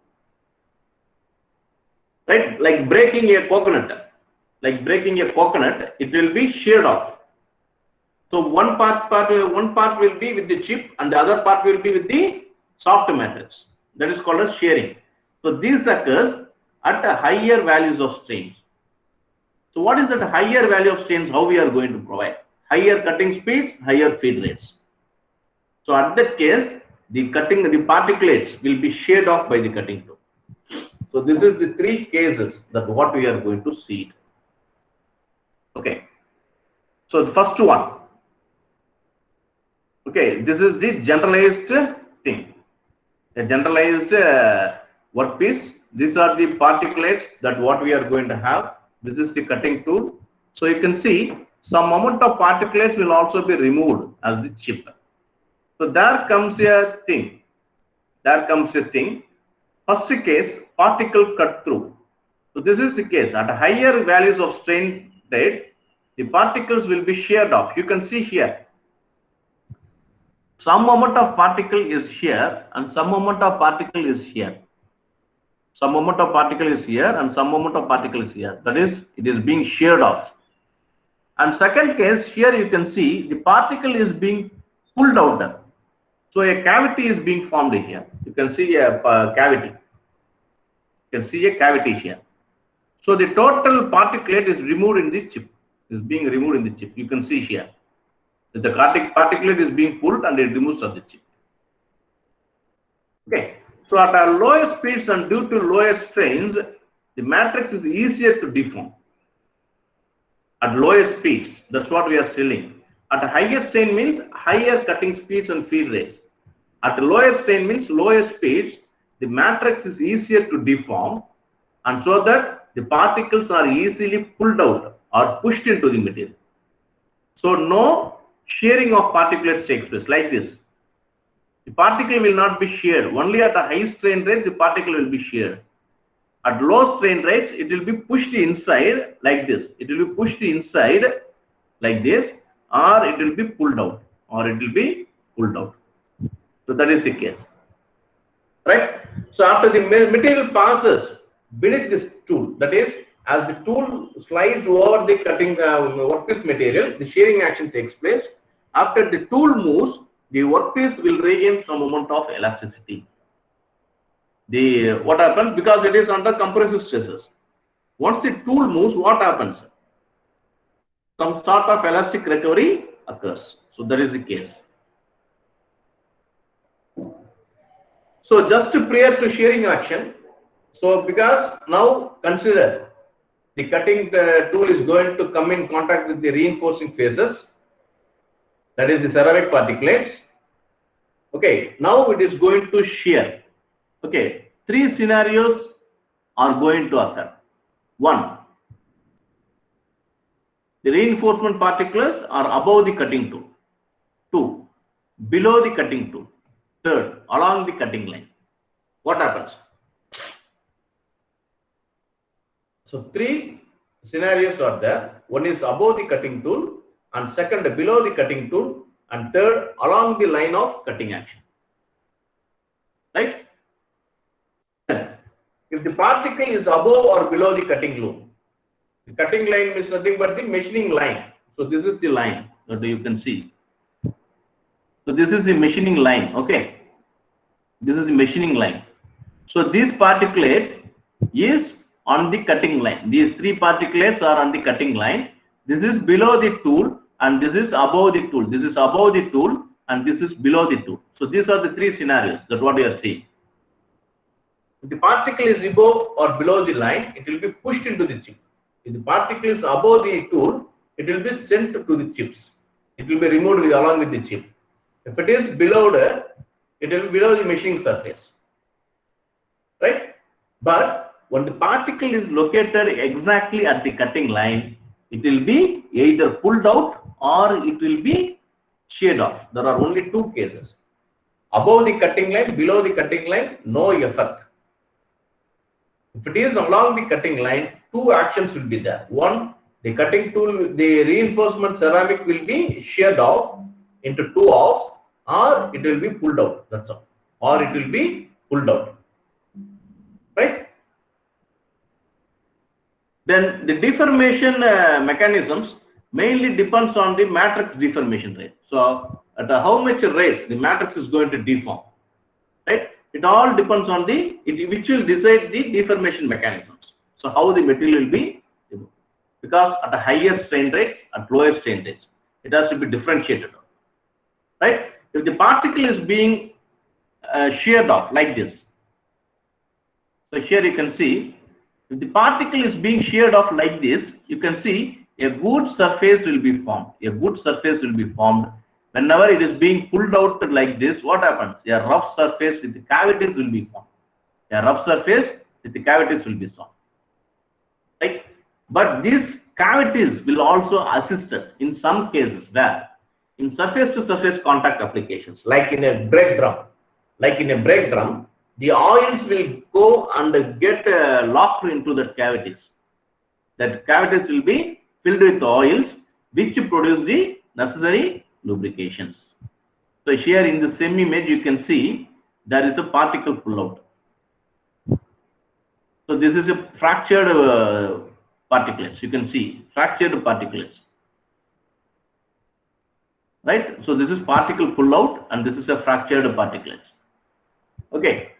right? Like breaking a coconut. It will be sheared off. So one part will be with the chip and the other part will be with the soft matrix. That is called as shearing. So this occurs at higher values of strains. So what is that higher value of strains? How we are going to provide? Higher cutting speeds, higher feed rates. So at that case, the particulates will be sheared off by the cutting tool. So this is the three cases that what we are going to see. Okay. So the first one. Okay, this is the generalized thing. A generalized workpiece. These are the particulates that what we are going to have. This is the cutting tool. So you can see some amount of particulates will also be removed as the chip. So there comes a thing. First case, particle cut through. So this is the case. At higher values of strain rate, the particles will be sheared off. You can see here. Some amount of particle is here and some amount of particle is here. Some amount of particle is here and some amount of particle is here. That is, it is being sheared off. And second case, here you can see the particle is being pulled out there. So a cavity is being formed here. You can see a cavity. You can see a cavity here. So the total particulate is removed in the chip. Is being removed in the chip. You can see here. The particulate is being pulled and it removes of the chip. Okay. So at our lower speeds and due to lower strains, the matrix is easier to deform. At lower speeds, that's what we are selling. At a higher strain means higher cutting speeds and feed rates. At lower strain means lower speeds, the matrix is easier to deform, and so that the particles are easily pulled out or pushed into the material. So no shearing of particulates takes place like this. The particle will not be sheared. Only at a high strain rate, the particle will be sheared. At low strain rates, it will be pushed inside like this. It will be pushed inside like this, or it will be pulled out, So that is the case, right? So after the material passes beneath this tool, that is, as the tool slides over the cutting workpiece material, the shearing action takes place. After the tool moves, the workpiece will regain some amount of elasticity. What happens? Because it is under compressive stresses. Once the tool moves, what happens? Some sort of elastic recovery occurs. So that is the case. So just prior to shearing action, so because now consider the cutting tool is going to come in contact with the reinforcing phases. That is the ceramic particulates. Okay, now it is going to shear. Okay, three scenarios are going to occur. One, the reinforcement particles are above the cutting tool. Two, below the cutting tool. Third, along the cutting line. What happens? So three scenarios are there. One is above the cutting tool, and second below the cutting tool, and third along the line of cutting action. Right? If the particle is above or below the cutting loom, the cutting line is nothing but the machining line. So this is the line that you can see. So this is the machining line. Okay, this is the machining line. So this particulate is on the cutting line. These three particulates are on the cutting line. This is below the tool and this is above the tool. This is above the tool and this is below the tool. So these are the three scenarios that what we are seeing. If the particle is above or below the line, it will be pushed into the chip. If the particle is above the tool, it will be sent to the chips. It will be removed along with the chip. If it is below it will be below the machining surface. Right? But when the particle is located exactly at the cutting line, it will be either pulled out or it will be sheared off. There are only two cases. Above the cutting line, below the cutting line, no effect. If it is along the cutting line, two actions will be there. One, the cutting tool, the reinforcement ceramic will be sheared off into two halves, or it will be pulled out. That's all. Or it will be pulled out. Right? Then the deformation mechanisms mainly depends on the matrix deformation rate. So at how much rate the matrix is going to deform. Right? It all depends on which will decide the deformation mechanisms. So how the material will be, because at a higher strain rates, at lower strain rates, it has to be differentiated. Right? If the particle is being sheared off like this, so here you can see, if the particle is being sheared off like this, you can see a good surface will be formed. A good surface will be formed. Whenever it is being pulled out like this, what happens? A rough surface with the cavities will be formed. A rough surface with the cavities will be formed. Right? But these cavities will also assist in some cases where in surface-to-surface contact applications, like in a brake drum. The oils will go and get locked into the cavities. That cavities will be filled with oils which produce the necessary lubrications. So here in the same image you can see there is a particle pullout. So this is a fractured particulates. You can see fractured particulates. Right? So this is particle pullout and this is a fractured particulates. Okay.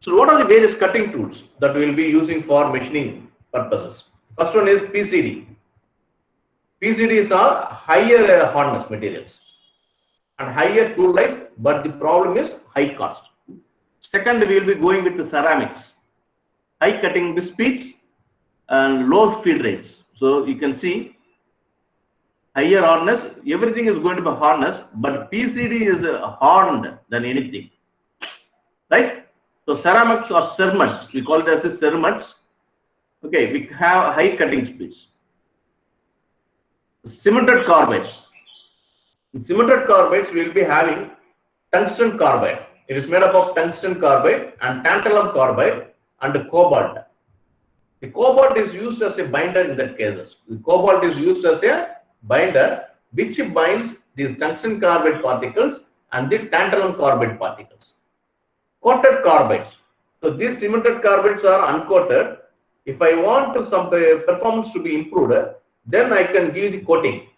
So what are the various cutting tools that we will be using for machining purposes? First one is PCD. PCDs are higher hardness materials and higher tool life, but the problem is high cost. Second, we will be going with the ceramics, high cutting speeds and low feed rates. So you can see higher hardness, everything is going to be hardness, but PCD is hardened than anything. Right? So ceramics or SIMATS, we call it as a SIMATS. Okay, we have high cutting speeds. Cemented carbides. In cemented carbides, we will be having tungsten carbide. It is made up of tungsten carbide and tantalum carbide and cobalt. The cobalt is used as a binder in that cases. The cobalt is used as a binder which binds these tungsten carbide particles and the tantalum carbide particles. Coated carbides. So these cemented carbides are uncoated. If I want some performance to be improved, then I can give the coating.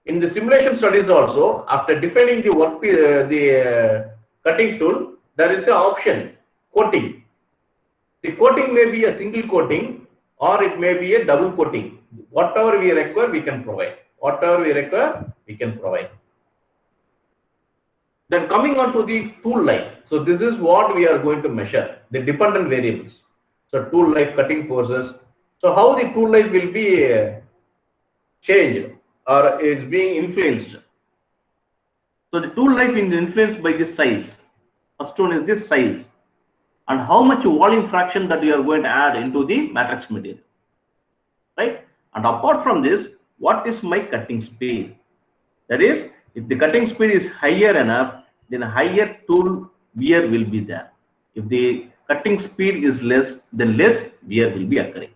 In the simulation studies also, after defining the cutting tool, there is an option, coating. The coating may be a single coating or it may be a double coating. Whatever we require, we can provide. Whatever we require, we can provide. Then coming on to the tool life. So this is what we are going to measure, the dependent variables. So tool life, cutting forces. So how the tool life will be changed or is being influenced. So the tool life is influenced by the size. First one is the size and how much volume fraction that you are going to add into the matrix material, right? And apart from this, what is my cutting speed? That is, if the cutting speed is higher enough, then higher tool wear will be there. If the cutting speed is less, then less wear will be occurring,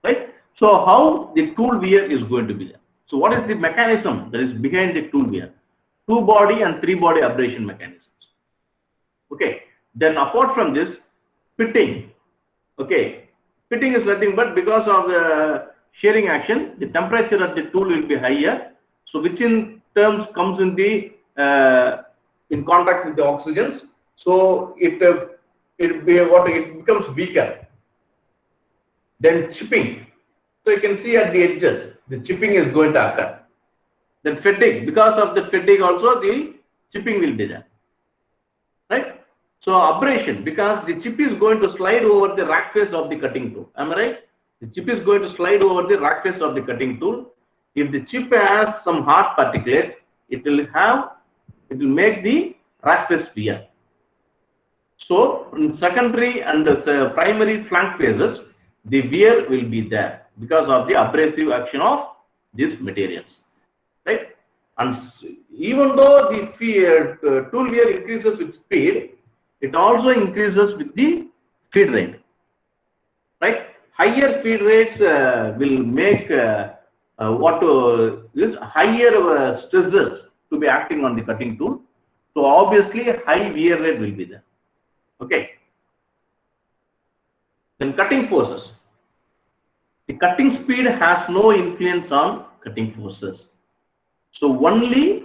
right? So how the tool wear is going to be there? So what is the mechanism that is behind the tool wear? 2-body and 3-body abrasion mechanisms. Okay. Then apart from this, pitting. Okay. Pitting is nothing but because of the shearing action, the temperature of the tool will be higher. So which in terms comes in the in contact with the oxygens. So it becomes weaker. Then chipping. So you can see at the edges, the chipping is going to occur. Then fatigue, because of the fatigue also the chipping will be there, right? So abrasion, because the chip is going to slide over the rack face of the cutting tool. Am I right? The chip is going to slide over the rack face of the cutting tool. If the chip has some hard particulates, it will make the rack face wear. So in secondary and the primary flank faces, the wear will be there because of the abrasive action of these materials, right? And even though the tool wear increases with speed, it also increases with the feed rate, right? Higher feed rates will make this higher stresses to be acting on the cutting tool. So obviously high wear rate will be there. Okay. Then cutting forces. The cutting speed has no influence on cutting forces. So only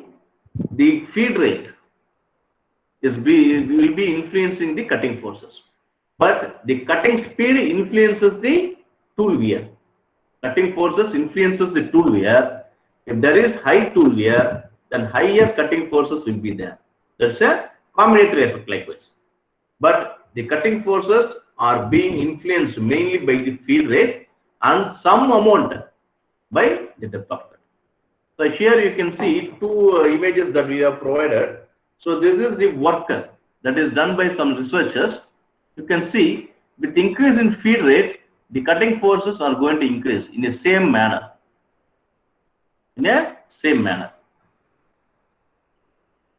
the feed rate will be influencing the cutting forces. But the cutting speed influences the tool wear. Cutting forces influences the tool wear. If there is high tool wear, then higher cutting forces will be there. That's a combinatory effect likewise. But the cutting forces are being influenced mainly by the feed rate and some amount by the depth of cut. So here you can see two images that we have provided. So this is the work that is done by some researchers. You can see with increase in feed rate, the cutting forces are going to increase in the same manner. In a same manner,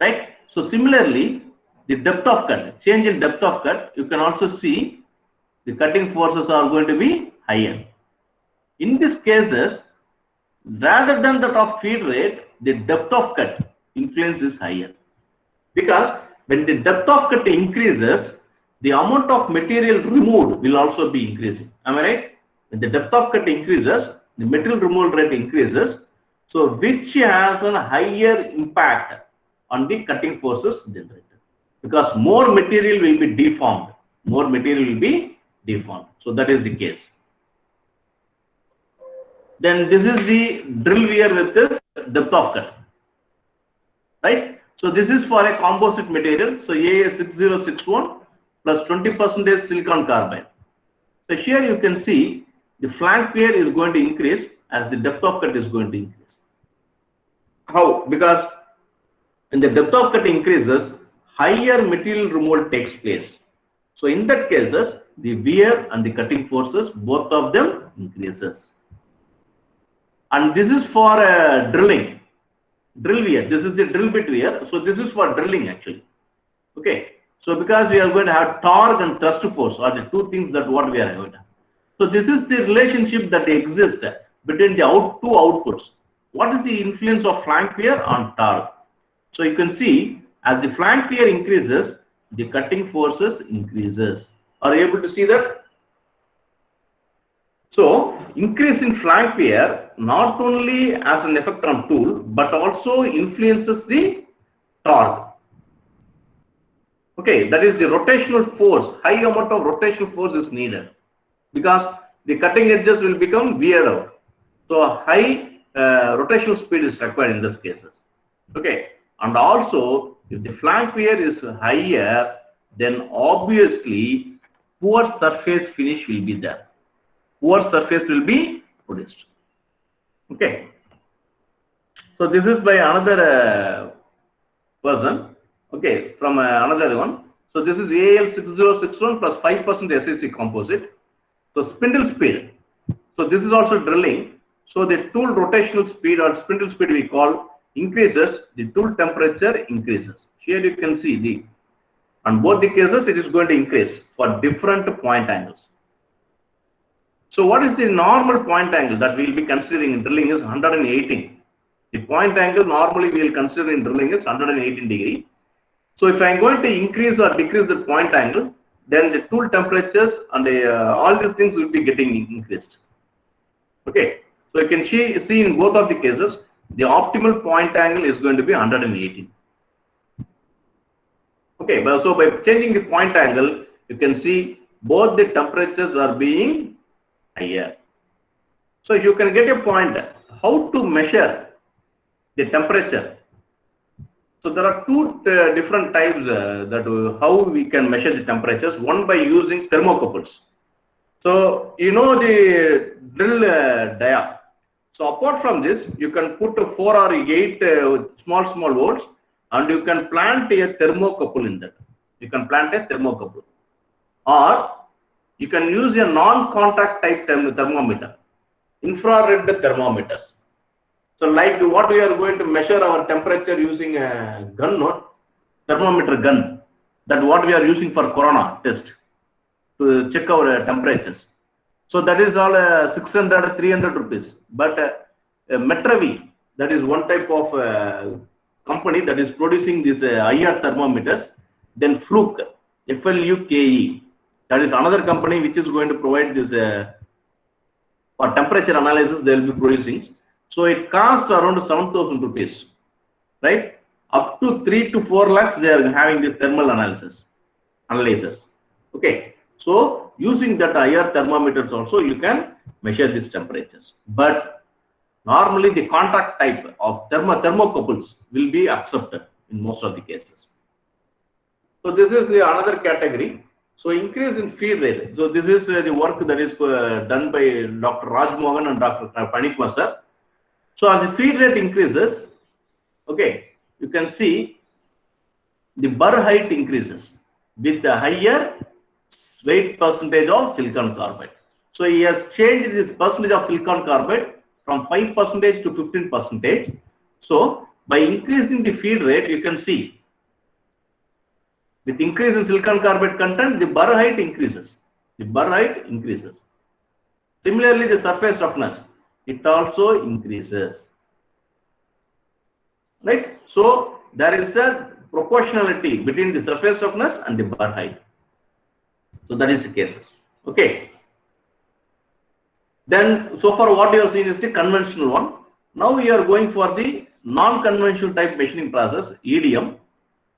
right? So similarly, the depth of cut, change in depth of cut, you can also see the cutting forces are going to be higher. In these cases, rather than that of feed rate, the depth of cut influence is higher. Because when the depth of cut increases, the amount of material removed will also be increasing. Am I right? When the depth of cut increases, the material removal rate increases. So which has a higher impact on the cutting forces generated. Because more material will be deformed. More material will be deformed. So that is the case. Then this is the drill wear with this depth of cut, right? So this is for a composite material. So AA6061 plus 20% silicon carbide. So here you can see the flank wear is going to increase as the depth of cut is going to increase. How? Because when the depth of cut increases, higher material removal takes place. So in that cases, the wear and the cutting forces, both of them increases. And this is for drilling, drill wear. This is the drill bit wear. So this is for drilling actually. Okay. So because we are going to have torque and thrust force are the two things that what we are going to have. So this is the relationship that exists between the two outputs. What is the influence of flank wear on torque? So you can see as the flank wear increases, the cutting forces increases. Are you able to see that? So increase in flank wear not only has an effect on tool, but also influences the torque. Okay, that is the rotational force. High amount of rotational force is needed because the cutting edges will become wear out. So high rotational speed is required in these cases. Okay, and also if the flank wear is higher, then obviously poor surface finish will be there. Poor surface will be produced. Okay, So this is by another person, okay, from another one. So this is AL6061 plus 5% SIC composite. So spindle speed. So this is also drilling. So the tool rotational speed or spindle speed we call increases, the tool temperature increases. Here you can see the, on both the cases it is going to increase for different point angles. So what is the normal point angle that we will be considering in drilling is 118. The point angle normally we will consider in drilling is 118 degree. So if I am going to increase or decrease the point angle, then the tool temperatures and all these things will be getting increased. Okay, so you can see in both of the cases, the optimal point angle is going to be 118. Okay, but so by changing the point angle, you can see both the temperatures are being higher. So you can get a point how to measure the temperature. So there are two different types how we can measure the temperatures. One by using thermocouples. So you know the drill dia. So apart from this, you can put 4 or 8 small holes, and you can plant a thermocouple in that. You can plant a thermocouple, or you can use a non-contact type thermometer, infrared thermometers. So like what we are going to measure our temperature using a gun, thermometer gun, that what we are using for corona test to check our temperatures. So that is all 600, 300 rupees. But Metravi, that is one type of company that is producing these IR thermometers. Then Fluke, FLUKE, that is another company which is going to provide this for temperature analysis they will be producing. So it costs around 7,000 rupees, right? Up to 3 to 4 lakhs they are having this thermal analysis. Okay, so using that IR thermometers also you can measure these temperatures. But normally the contact type of thermocouples will be accepted in most of the cases. So this is the another category. So increase in feed rate. So this is the work that is done by Dr. Rajmohan and Dr. Panikma sir. So as the feed rate increases, okay, you can see the burr height increases with the higher weight percentage of silicon carbide. So he has changed this percentage of silicon carbide from 5% to 15%. So by increasing the feed rate, you can see with increase in silicon carbide content, the burr height increases. The burr height increases. Similarly, the surface roughness, it also increases. Right? So there is a proportionality between the surface roughness and the burr height. So that is the cases. Okay. Then so far what you have seen is the conventional one. Now we are going for the non-conventional type machining process, EDM.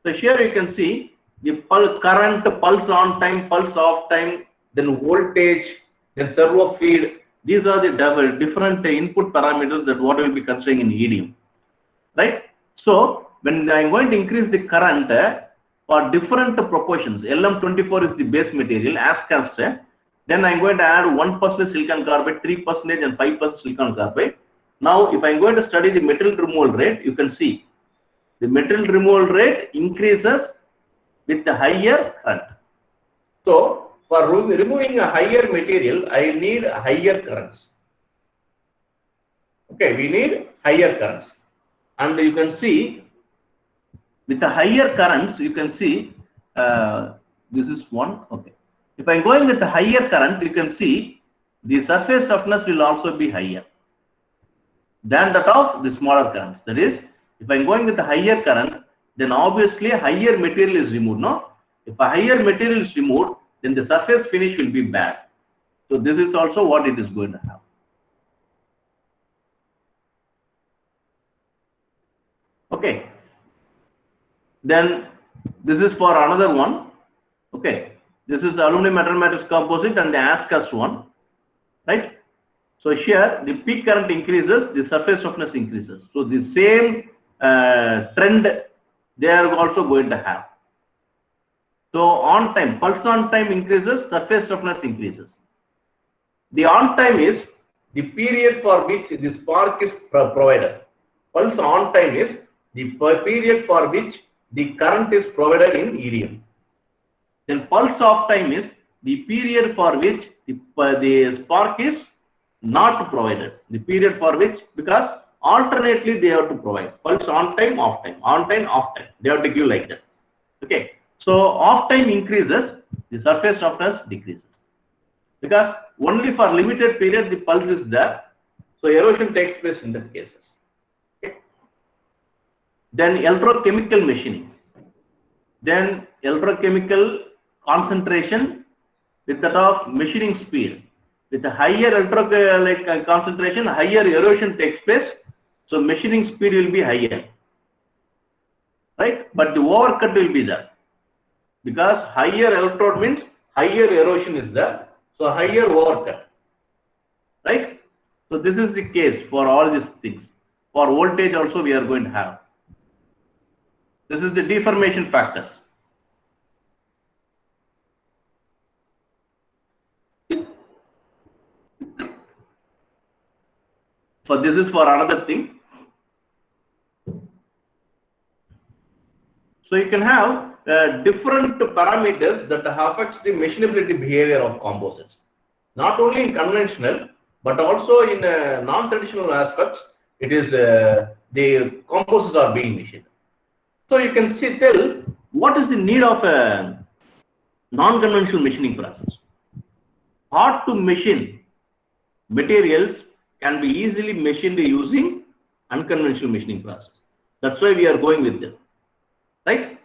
So here you can see the current, pulse on time, pulse off time, then voltage, then servo feed. These are the different input parameters that what we will be considering in EDM, right? So when I am going to increase the current for different proportions, LM24 is the base material as cast. Then I am going to add 1% silicon carbide, 3% and 5% silicon carbide. Now, if I am going to study the material removal rate, you can see the material removal rate increases with the higher current. So, for removing a higher material, I need higher currents. Okay, we need higher currents. And you can see with the higher currents, you can see this is one. Okay. If I am going with the higher current, you can see the surface roughness will also be higher than that of the smaller currents. That is, if I am going with the higher current, then obviously a higher material is removed. No? If a higher material is removed, then the surface finish will be bad. So this is also what it is going to have. Okay. Then this is for another one. Okay. This is aluminum metal matrix composite and the as cast one, right? So here the peak current increases, the surface roughness increases. So the same trend they are also going to have. So on time, pulse on time increases, surface roughness increases. The on time is the period for which the spark is provided. Pulse on time is the period for which the current is provided in EDM. Then pulse off time is the period for which the spark is not provided. The period for which, because alternately they have to provide pulse on time, off time, on time, off time. They have to give like that. Okay. So off time increases, the surface roughness decreases. Because only for limited period the pulse is there. So erosion takes place in that cases. Okay. Then electrochemical machining. Then electrochemical concentration with that of machining speed. With a higher concentration, higher erosion takes place. So machining speed will be higher. Right? But the overcut will be there. Because higher electrode means higher erosion is there. So higher overcut. Right? So this is the case for all these things. For voltage also we are going to have. This is the deformation factors. So this is for another thing. So you can have different parameters that affects the machinability behavior of composites. Not only in conventional, but also in non-traditional aspects, it is the composites are being machined. So you can tell what is the need of a non-conventional machining process. Hard to machine materials can be easily machined using unconventional machining process. That's why we are going with them. Right?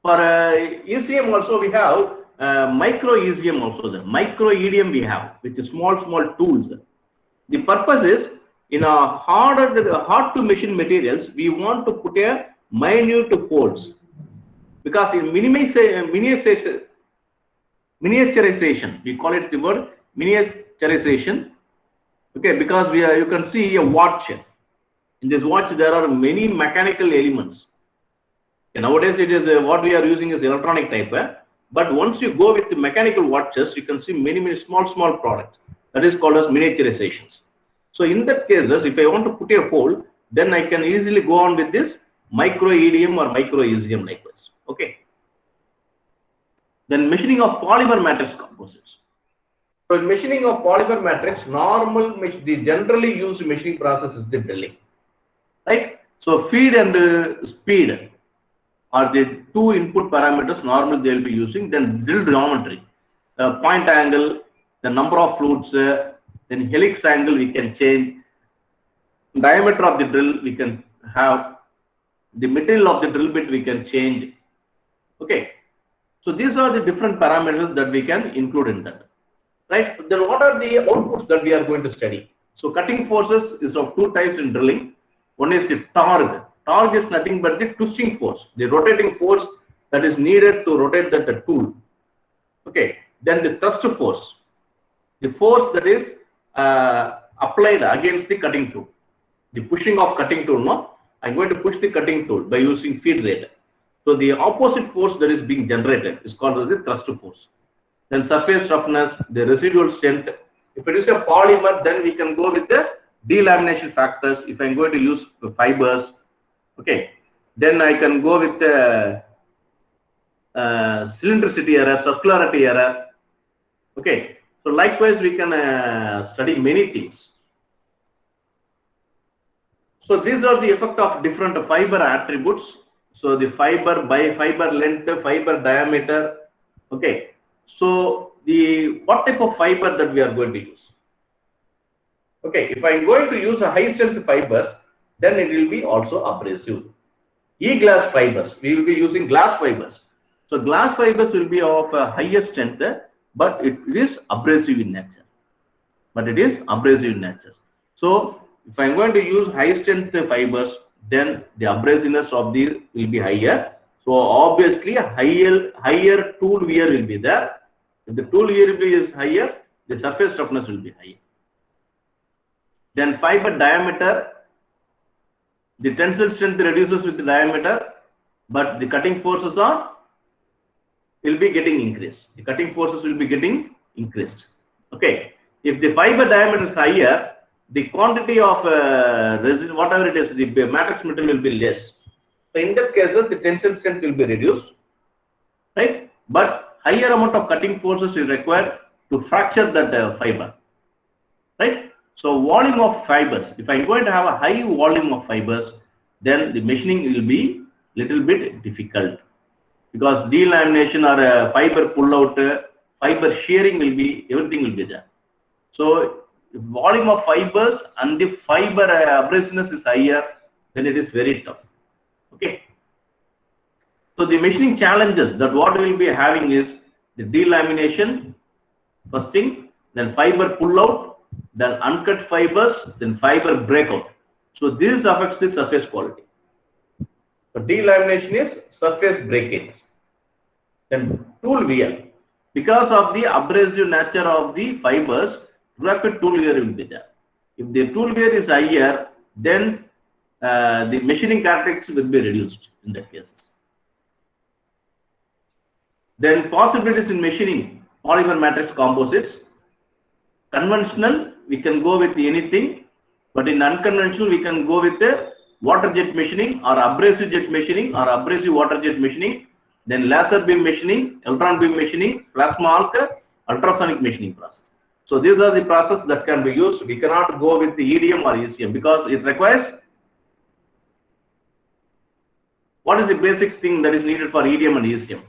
For ECM also we have micro ECM also there. Micro EDM we have with the small tools. The purpose is in a hard to machine materials we want to put a minute holes, because in miniaturization we call it the word miniaturization. Okay, because you can see a watch. In this watch there are many mechanical elements. And nowadays it is what we are using is electronic type. But once you go with the mechanical watches, you can see many small products. That is called as miniaturizations. So in that cases, if I want to put a hole, then I can easily go on with this micro EDM or micro ECM likewise. Okay. Then machining of polymer matrix composites. So in machining of polymer matrix, the generally used machining process is the drilling. Right? So feed and speed are the two input parameters normally they will be using. Then drill geometry, point angle, the number of flutes, then helix angle we can change, diameter of the drill we can have, the material of the drill bit we can change. Okay. So these are the different parameters that we can include in that. Right? Then what are the outputs that we are going to study? So cutting forces is of two types in drilling. One is the torque. Torque is nothing but the twisting force, the rotating force that is needed to rotate the tool. Okay. Then the thrust force, the force that is applied against the cutting tool. The pushing of cutting tool, no? I'm going to push the cutting tool by using feed rate. So the opposite force that is being generated is called as the thrust force. Then surface roughness, the residual strength. If it is a polymer, then we can go with the delamination factors. If I'm going to use fibers, okay, then I can go with the cylindricity error, circularity error. Okay, so likewise we can study many things. So these are the effect of different fiber attributes. So the fiber by fiber length, fiber diameter. Okay, so what type of fiber that we are going to use? Okay, if I am going to use a high strength fibers, then it will be also abrasive. E-glass fibers, we will be using glass fibers. So glass fibers will be of a higher strength, but it is abrasive in nature. So if I am going to use high strength fibers, then the abrasiveness of these will be higher. So obviously a higher tool wear will be there. If the tool wear is higher, the surface roughness will be higher. Then fiber diameter, the tensile strength reduces with the diameter, but the cutting forces will be getting increased. The cutting forces will be getting increased. Okay. If the fiber diameter is higher, the quantity of resin, whatever it is, the matrix material will be less. So in that cases, the tensile strength will be reduced, right? But higher amount of cutting forces is required to fracture that fiber, right? So volume of fibers, if I'm going to have a high volume of fibers, then the machining will be little bit difficult, because delamination or fiber pull out, fiber shearing will be, everything will be there. So if volume of fibers and the fiber abrasiveness is higher, then it is very tough. Okay. So the machining challenges that what we will be having is the delamination, first thing, then fiber pull out, then uncut fibers, then fiber breakout. So this affects the surface quality. So delamination is surface breakage. Then tool wear, because of the abrasive nature of the fibers, rapid tool wear will be there. If the tool wear is higher, then the machining characteristics will be reduced in that cases. Then possibilities in machining, polymer matrix composites. Conventional, we can go with anything, but in unconventional, we can go with the water jet machining or abrasive jet machining or abrasive water jet machining, then laser beam machining, electron beam machining, plasma arc, ultrasonic machining process. So these are the processes that can be used. We cannot go with the EDM or ECM because it requires, what is the basic thing that is needed for EDM and ECM?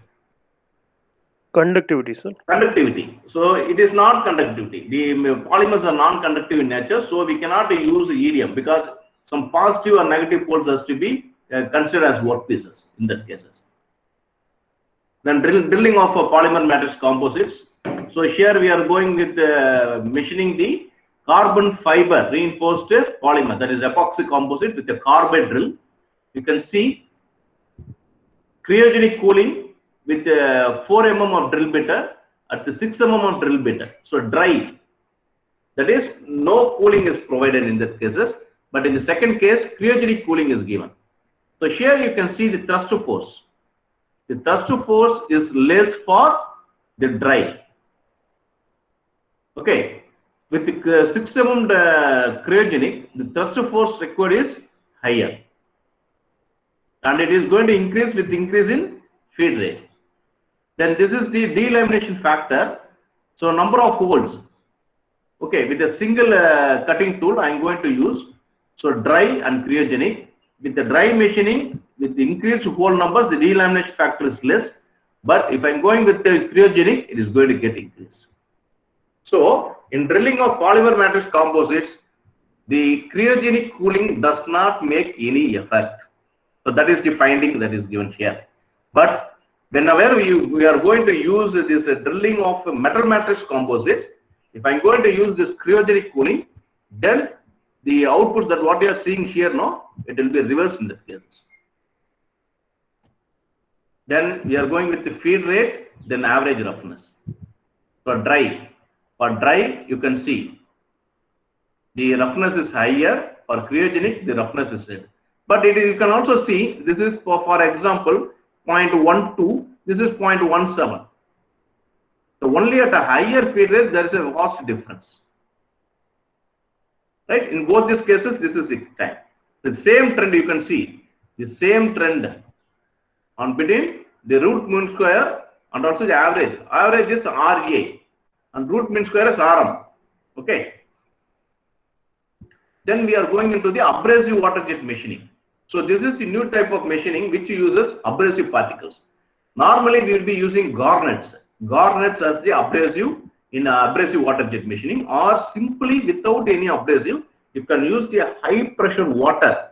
Conductivity, sir. Conductivity. So it is not conductivity. The polymers are non-conductive in nature, so we cannot use EDM because some positive or negative poles has to be considered as workpieces in that cases. Then drilling of polymer matrix composites. So here we are going with machining the carbon fiber reinforced polymer, that is epoxy composite with a carbide drill. You can see cryogenic cooling with 4 mm of drill bit at the 6 mm of drill bit. So dry, that is no cooling is provided in that cases, but in the second case cryogenic cooling is given. So here you can see the thrust force. The thrust force is less for the dry. Okay, with the 6 mm cryogenic, the thrust force required is higher, and it is going to increase with increase in feed rate. Then this is the delamination factor. So number of holes. Okay, with a single cutting tool I am going to use. So dry and cryogenic. With the dry machining, with the increased hole numbers, the delamination factor is less. But if I am going with the cryogenic, it is going to get increased. So in drilling of polymer matrix composites, the cryogenic cooling does not make any effect. So that is the finding that is given here. But whenever we are going to use this drilling of metal matrix composite, if I'm going to use this cryogenic cooling, then the outputs that what you are seeing here, no, it will be reversed in the cases. Then we are going with the feed rate, then average roughness. For dry, you can see the roughness is higher. For cryogenic, the roughness is less. But you can also see this is for example 0.12, this is 0.17. So only at a higher feed rate there is a vast difference. Right? In both these cases, this is the time. The same trend you can see, the same trend on between the root mean square and also the average. Average is RA and root mean square is RM. Okay. Then we are going into the abrasive water jet machining. So this is the new type of machining which uses abrasive particles. Normally we will be using garnets. Garnets as the abrasive in abrasive water jet machining, or simply without any abrasive, you can use the high pressure water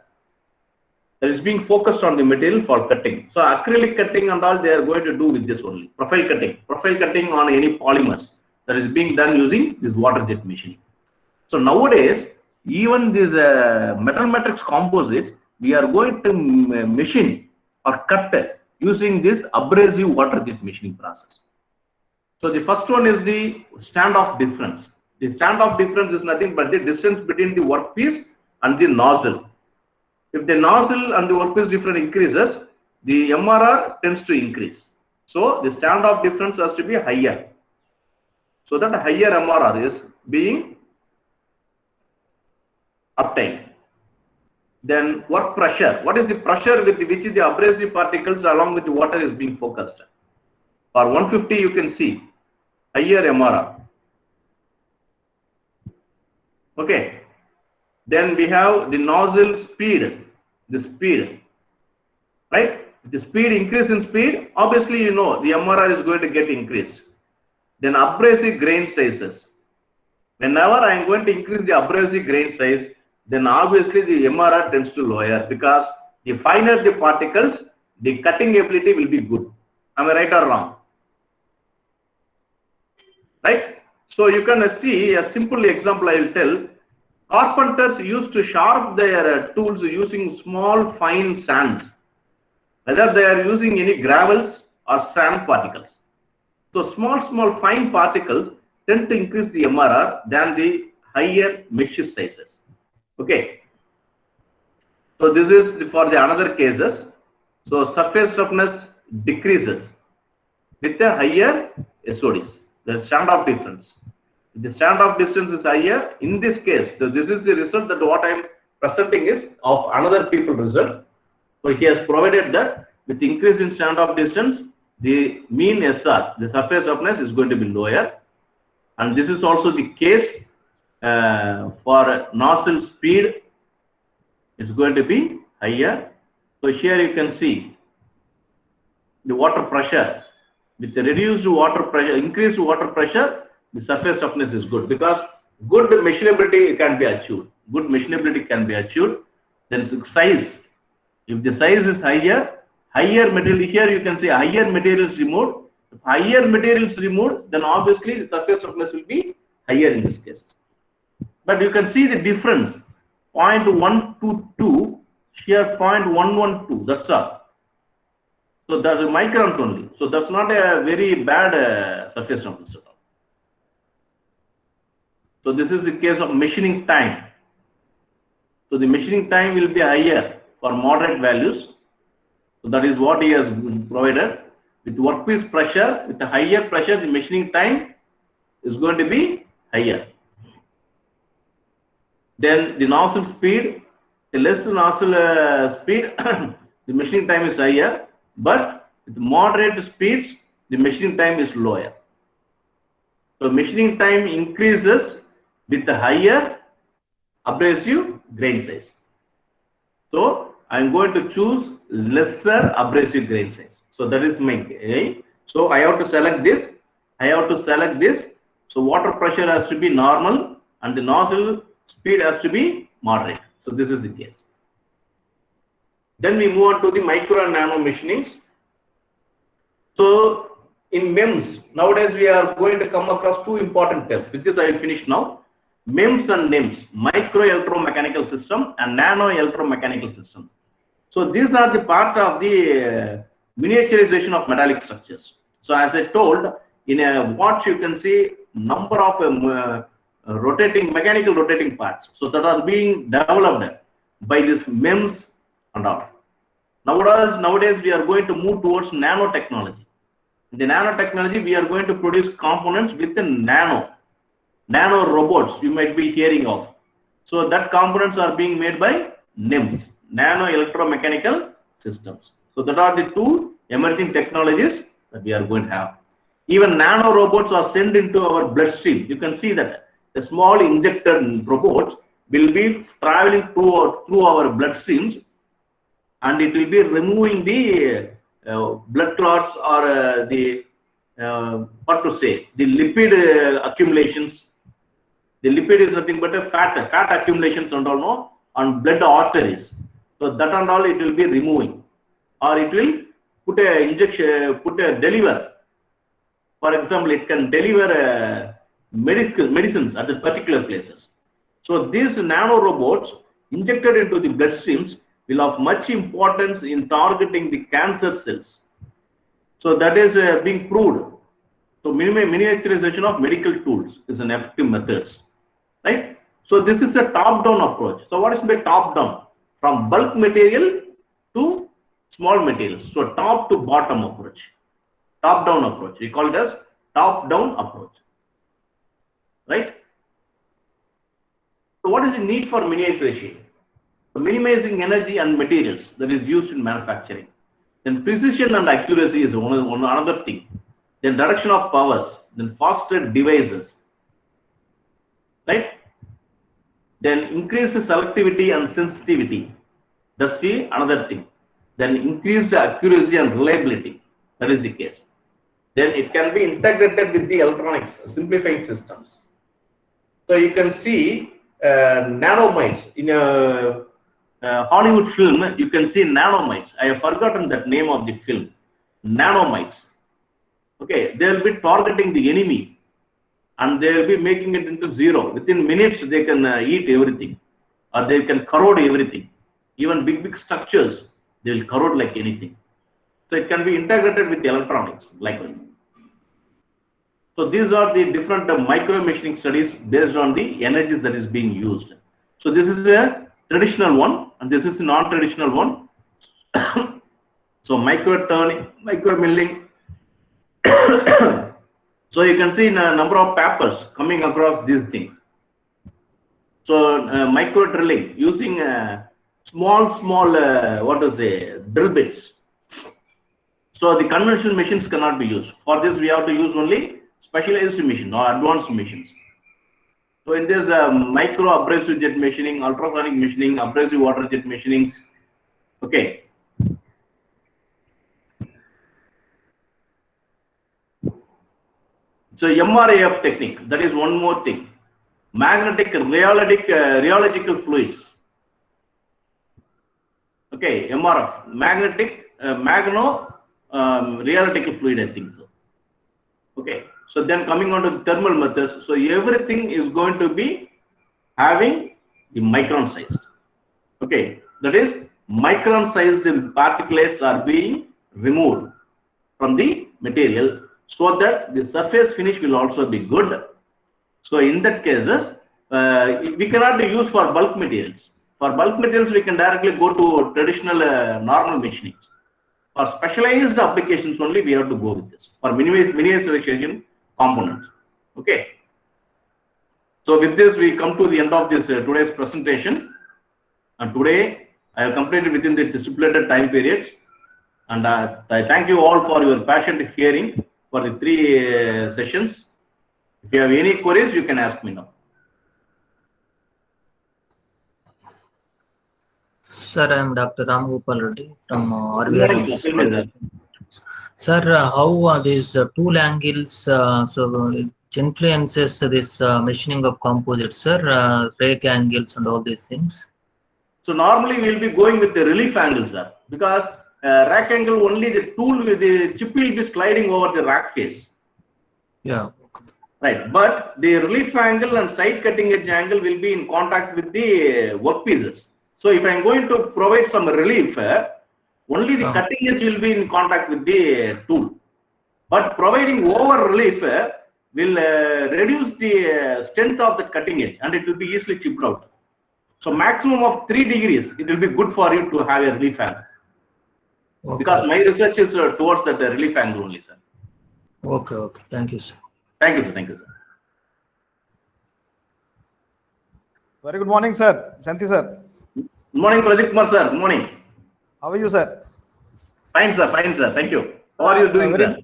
that is being focused on the material for cutting. So acrylic cutting and all they are going to do with this only. Profile cutting on any polymers that is being done using this water jet machining. So nowadays, even this metal matrix composite, we are going to machine or cut using this abrasive water jet machining process. So the first one is the standoff difference. The standoff difference is nothing but the distance between the workpiece and the nozzle. If the nozzle and the workpiece difference increases, the MRR tends to increase. So the standoff difference has to be higher. So that higher MRR is being obtained. Then work pressure. What is the pressure with which the abrasive particles along with the water is being focused? For 150, you can see higher MRR. Okay. Then we have the nozzle speed. The speed, right? The speed increase in speed. Obviously, you know the MRR is going to get increased. Then abrasive grain sizes. Whenever I am going to increase the abrasive grain size, then obviously the MRR tends to lower, because the finer the particles, the cutting ability will be good. Am I right or wrong? Right? So you can see a simple example I will tell. Carpenters used to sharpen their tools using small fine sands, whether they are using any gravels or sand particles. So small fine particles tend to increase the MRR than the higher mesh sizes. Okay. So this is for the another cases. So surface roughness decreases with the higher SODs. The standoff difference. The standoff distance is higher in this case. So this is the result that what I am presenting is of another people result. So he has provided that with increase in standoff distance, the mean SR, the surface roughness, is going to be lower. And this is also the case for nozzle speed is going to be higher. So here you can see the water pressure. With the reduced water pressure, increased water pressure, the surface roughness is good, because good machinability can be achieved. Good machinability can be achieved. Then size. If the size is higher material, here you can see higher materials removed. If higher materials removed, then obviously the surface roughness will be higher in this case. But you can see the difference, 0.122, here 0.112, that's all. So that's microns only. So that's not a very bad surface roughness at all. So this is the case of machining time. So the machining time will be higher for moderate values. So that is what he has provided. With workpiece pressure, with the higher pressure, the machining time is going to be higher. Then the nozzle speed, the less nozzle speed, the machining time is higher, but with moderate speeds, the machining time is lower. So machining time increases with the higher abrasive grain size. So I am going to choose lesser abrasive grain size. So that is my aim. So I have to select this. I have to select this. So water pressure has to be normal and the nozzle speed has to be moderate. So this is the case. Then we move on to the micro and nano machinings. So in MEMS, nowadays we are going to come across two important terms. With this I will finish now. MEMS and NEMS, micro electromechanical system and nano electromechanical system. So these are the part of the miniaturization of metallic structures. So as I told, in a watch you can see number of mechanical rotating parts. So that are being developed by this MEMS and all. Nowadays we are going to move towards nanotechnology. In the nanotechnology, we are going to produce components with the nano robots you might be hearing of. So that components are being made by NEMS, nano electromechanical systems. So that are the two emerging technologies that we are going to have. Even nano robots are sent into our bloodstream. You can see that a small injector robot will be traveling through our bloodstreams, and it will be removing the blood clots or the lipid accumulations. The lipid is nothing but a fat accumulations and all no, on blood arteries. So that and all it will be removing, or it will put a injection, deliver. For example, it can deliver medicines at the particular places. So these nano robots injected into the bloodstreams will have much importance in targeting the cancer cells. So that is being proved. So miniaturization of medical tools is an effective method, right? So this is a top-down approach. So what is the top-down? From bulk material to small materials. So top to bottom approach, top-down approach. We call it as top-down approach, right? So what is the need for miniaturization? So minimizing energy and materials that is used in manufacturing. Then precision and accuracy is another thing. Then direction of powers. Then faster devices. Right? Then increase the selectivity and sensitivity. That's the another thing. Then increase the accuracy and reliability. That is the case. Then it can be integrated with the electronics, simplifying systems. So you can see nanomites in a Hollywood film. You can see nanomites. I have forgotten that name of the film. Nanomites. Okay, they will be targeting the enemy, and they will be making it into zero. Within minutes, they can eat everything, or they can corrode everything. Even big structures, they will corrode like anything. So it can be integrated with electronics, likewise. So these are the different micro machining studies based on the energies that is being used. So this is a traditional one, and this is a non-traditional one. So micro turning, micro milling. So you can see in a number of papers coming across these things. So micro drilling using small what to say, drill bits. So the conventional machines cannot be used. For this, we have to use only specialized machines or advanced machines. So in this micro abrasive jet machining, ultrasonic machining, abrasive water jet machinings. Okay. So MRAF technique, that is one more thing. Magnetic rheological fluids. Okay, MRF, magnetic rheological fluid, I think so. Okay, so then coming on to the thermal methods, so everything is going to be having the micron sized. Okay, that is micron sized particulates are being removed from the material so that the surface finish will also be good. So in that cases, we cannot use for bulk materials. For bulk materials, we can directly go to traditional normal machining. For specialized applications only, we have to go with this for miniaturization components. Okay. So with this, we come to the end of this today's presentation. And today, I have completed within the stipulated time periods. And I thank you all for your patient hearing for the 3 sessions. If you have any queries, you can ask me now. Sir, I am Dr. Ram Gopal Reddy from RVR. Sir, how these tool angles so it influences this machining of composites, sir, rake angles and all these things? So normally we will be going with the relief angle, sir, because rack angle only the tool with the chip will be sliding over the rack face. Yeah. Right, but the relief angle and side cutting edge angle will be in contact with the workpieces. So if I am going to provide some relief, only the cutting edge will be in contact with the tool. But providing over relief will reduce the strength of the cutting edge and it will be easily chipped out. So maximum of 3 degrees, it will be good for you to have a relief angle. Okay. Because my research is towards that relief angle only, sir. Okay. Thank you, sir. Thank you, sir. Thank you, sir. Very good morning, sir. Shanti, sir. Good morning, Pradeep, sir. Good morning. How are you, sir? Fine, sir. Fine, sir. Thank you. How are you doing, sir?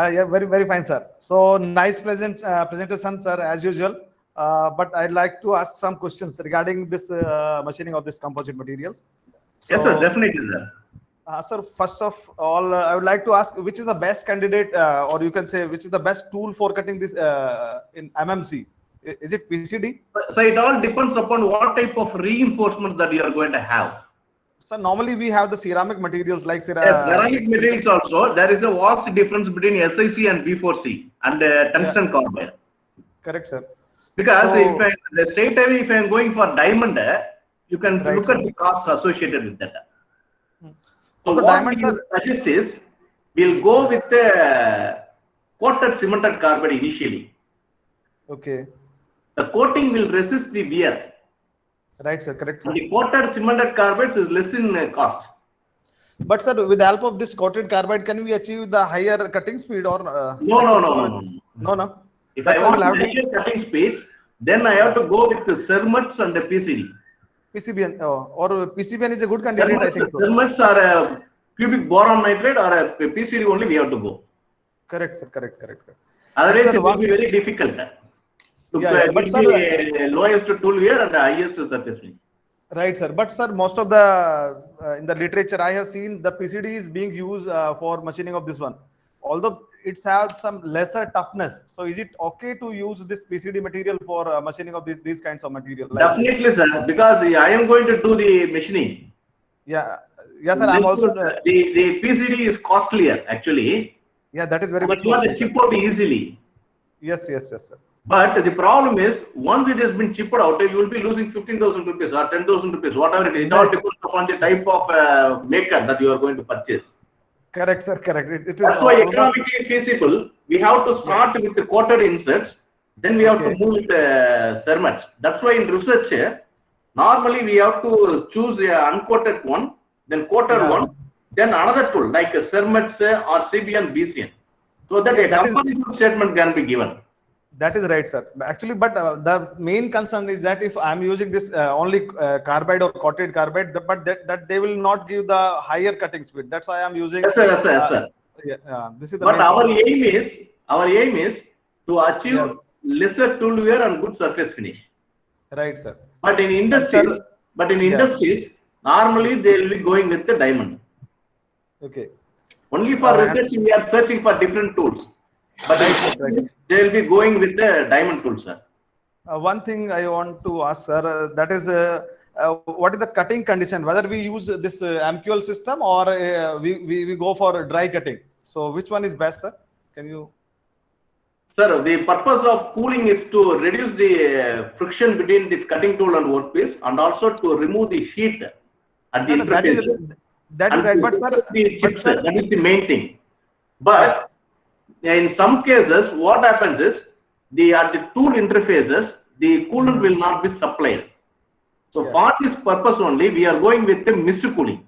Yeah, very fine, sir. So nice presentation, sir, as usual. But I'd like to ask some questions regarding this machining of this composite materials. So, yes, sir. Definitely, sir. Sir, first of all, I would like to ask which is the best candidate, or you can say which is the best tool for cutting this in MMC? Is it PCD? So it all depends upon what type of reinforcement that you are going to have. So normally we have the ceramic materials like ceramic materials also. There is a vast difference between SiC and B4C and tungsten carbide. Correct, sir. Because straight away, if I am going for diamond, you can look at the costs associated with that. So what we suggest is, we'll go with the coated cemented carbide initially. Okay. The coating will resist the wear. Right, sir. Correct, sir. The coated cemented carbides is less in cost. But sir, with the help of this coated carbide, can we achieve the higher cutting speed or? No. No. If I want higher cutting speeds, Then I have to go with the SIMATS and the PCD. PCBN or PCBN is a good candidate, I think so. SIMATS are a cubic boron nitride or a PCD only we have to go. Correct, sir. Correct. Otherwise, sir, it will be very difficult to but get sir, the lowest tool wear and the highest surface finish. right, sir. But sir, most of the in the literature I have seen the PCD is being used for machining of this one. Although it's have some lesser toughness, so is it okay to use this PCD material for machining of these kinds of material? Like Definitely, this? sir, because I am going to do the machining. Yeah, yes, sir. I'm also the PCD is costlier actually. Yeah, that is very much You want costly, to chip out easily. Yes, sir. But the problem is, once it has been chipped out, you will be losing 15,000 rupees or 10,000 rupees, whatever it is. It all depends upon the type of maker that you are going to purchase. Correct, sir. Correct. It is. That's why economically feasible. We have to start with the coated inserts, then we have to move with the SIMATS. That's why in research, normally we have to choose an uncoated one, then coated one, then another tool like a SIMATS or CBN, BCN, so that a comparison statement can be given. That is right, sir. Actually, but the main concern is that if I'm using this only carbide or coated carbide, but that they will not give the higher cutting speed. That's why I'm using. Yes, sir. This is the. But main our problem. aim is to achieve lesser tool wear and good surface finish. Right, sir. But in industries, normally they will be going with the diamond. Okay. Only for research, we are searching for different tools. But they will be going with the diamond tool, sir. One thing I want to ask, sir, that is, what is the cutting condition? Whether we use this MQL system or we go for dry cutting. So which one is best, sir? Can you? Sir, the purpose of cooling is to reduce the friction between the cutting tool and workpiece, and also to remove the heat at the interface. That is right, but sir, that is the main thing. But in some cases, what happens is at the tool interfaces, the coolant will not be supplied. So for this purpose only, we are going with the mist cooling.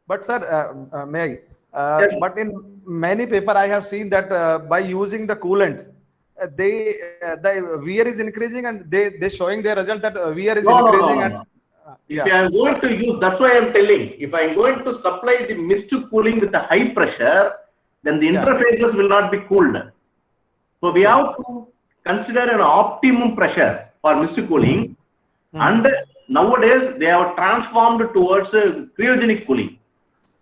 But sir, may I? But in many paper, I have seen that by using the coolants, the wear is increasing, and they showing their result that wear is increasing. No. If I am going to use, that's why I am telling. If I am going to supply the mist cooling with a high pressure, then the interfaces will not be cooled. So we have to consider an optimum pressure for mist cooling, and nowadays they have transformed towards cryogenic cooling.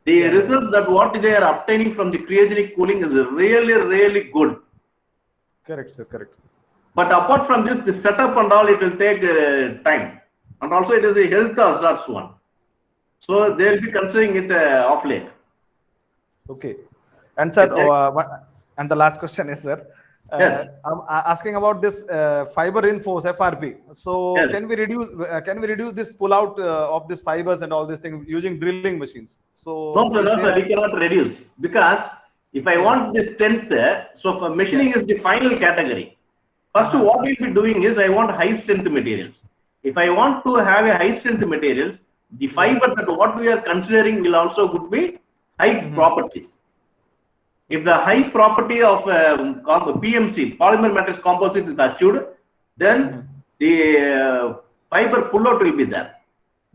The results that what they are obtaining from the cryogenic cooling is really good. Correct, sir. Correct. But apart from this, the setup and all, it will take time, and also it is a health hazards one. So they will be considering it off late. Okay. And sir, and the last question is, sir, I'm asking about this fiber reinforced FRP. So can we reduce this pull out of these fibers and all these things using drilling machines? So no, sir, we cannot reduce, because if I want the strength, so for machining is the final category. First, what we'll be doing is I want high strength materials. If I want to have a high strength materials, the fiber that what we are considering will also would be high properties. If the high property of PMC, polymer matrix composite, is achieved, then the fiber pullout will be there.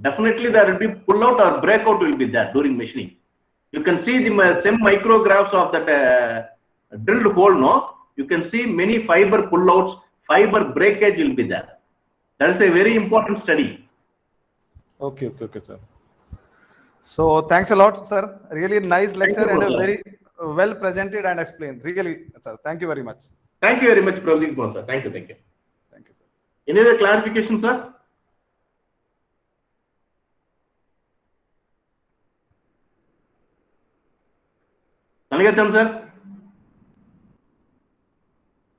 Definitely there will be pullout or breakout will be there during machining. You can see the same micrographs of that drilled hole, no? You can see many fiber pullouts, fiber breakage will be there. That is a very important study. Okay, sir. So thanks a lot, sir. Really nice lecture and a very well presented and explained. Really, sir. Thank you very much. Thank you very much, Pravdeep, sir. Thank you, sir. Any other clarification, sir? Sir?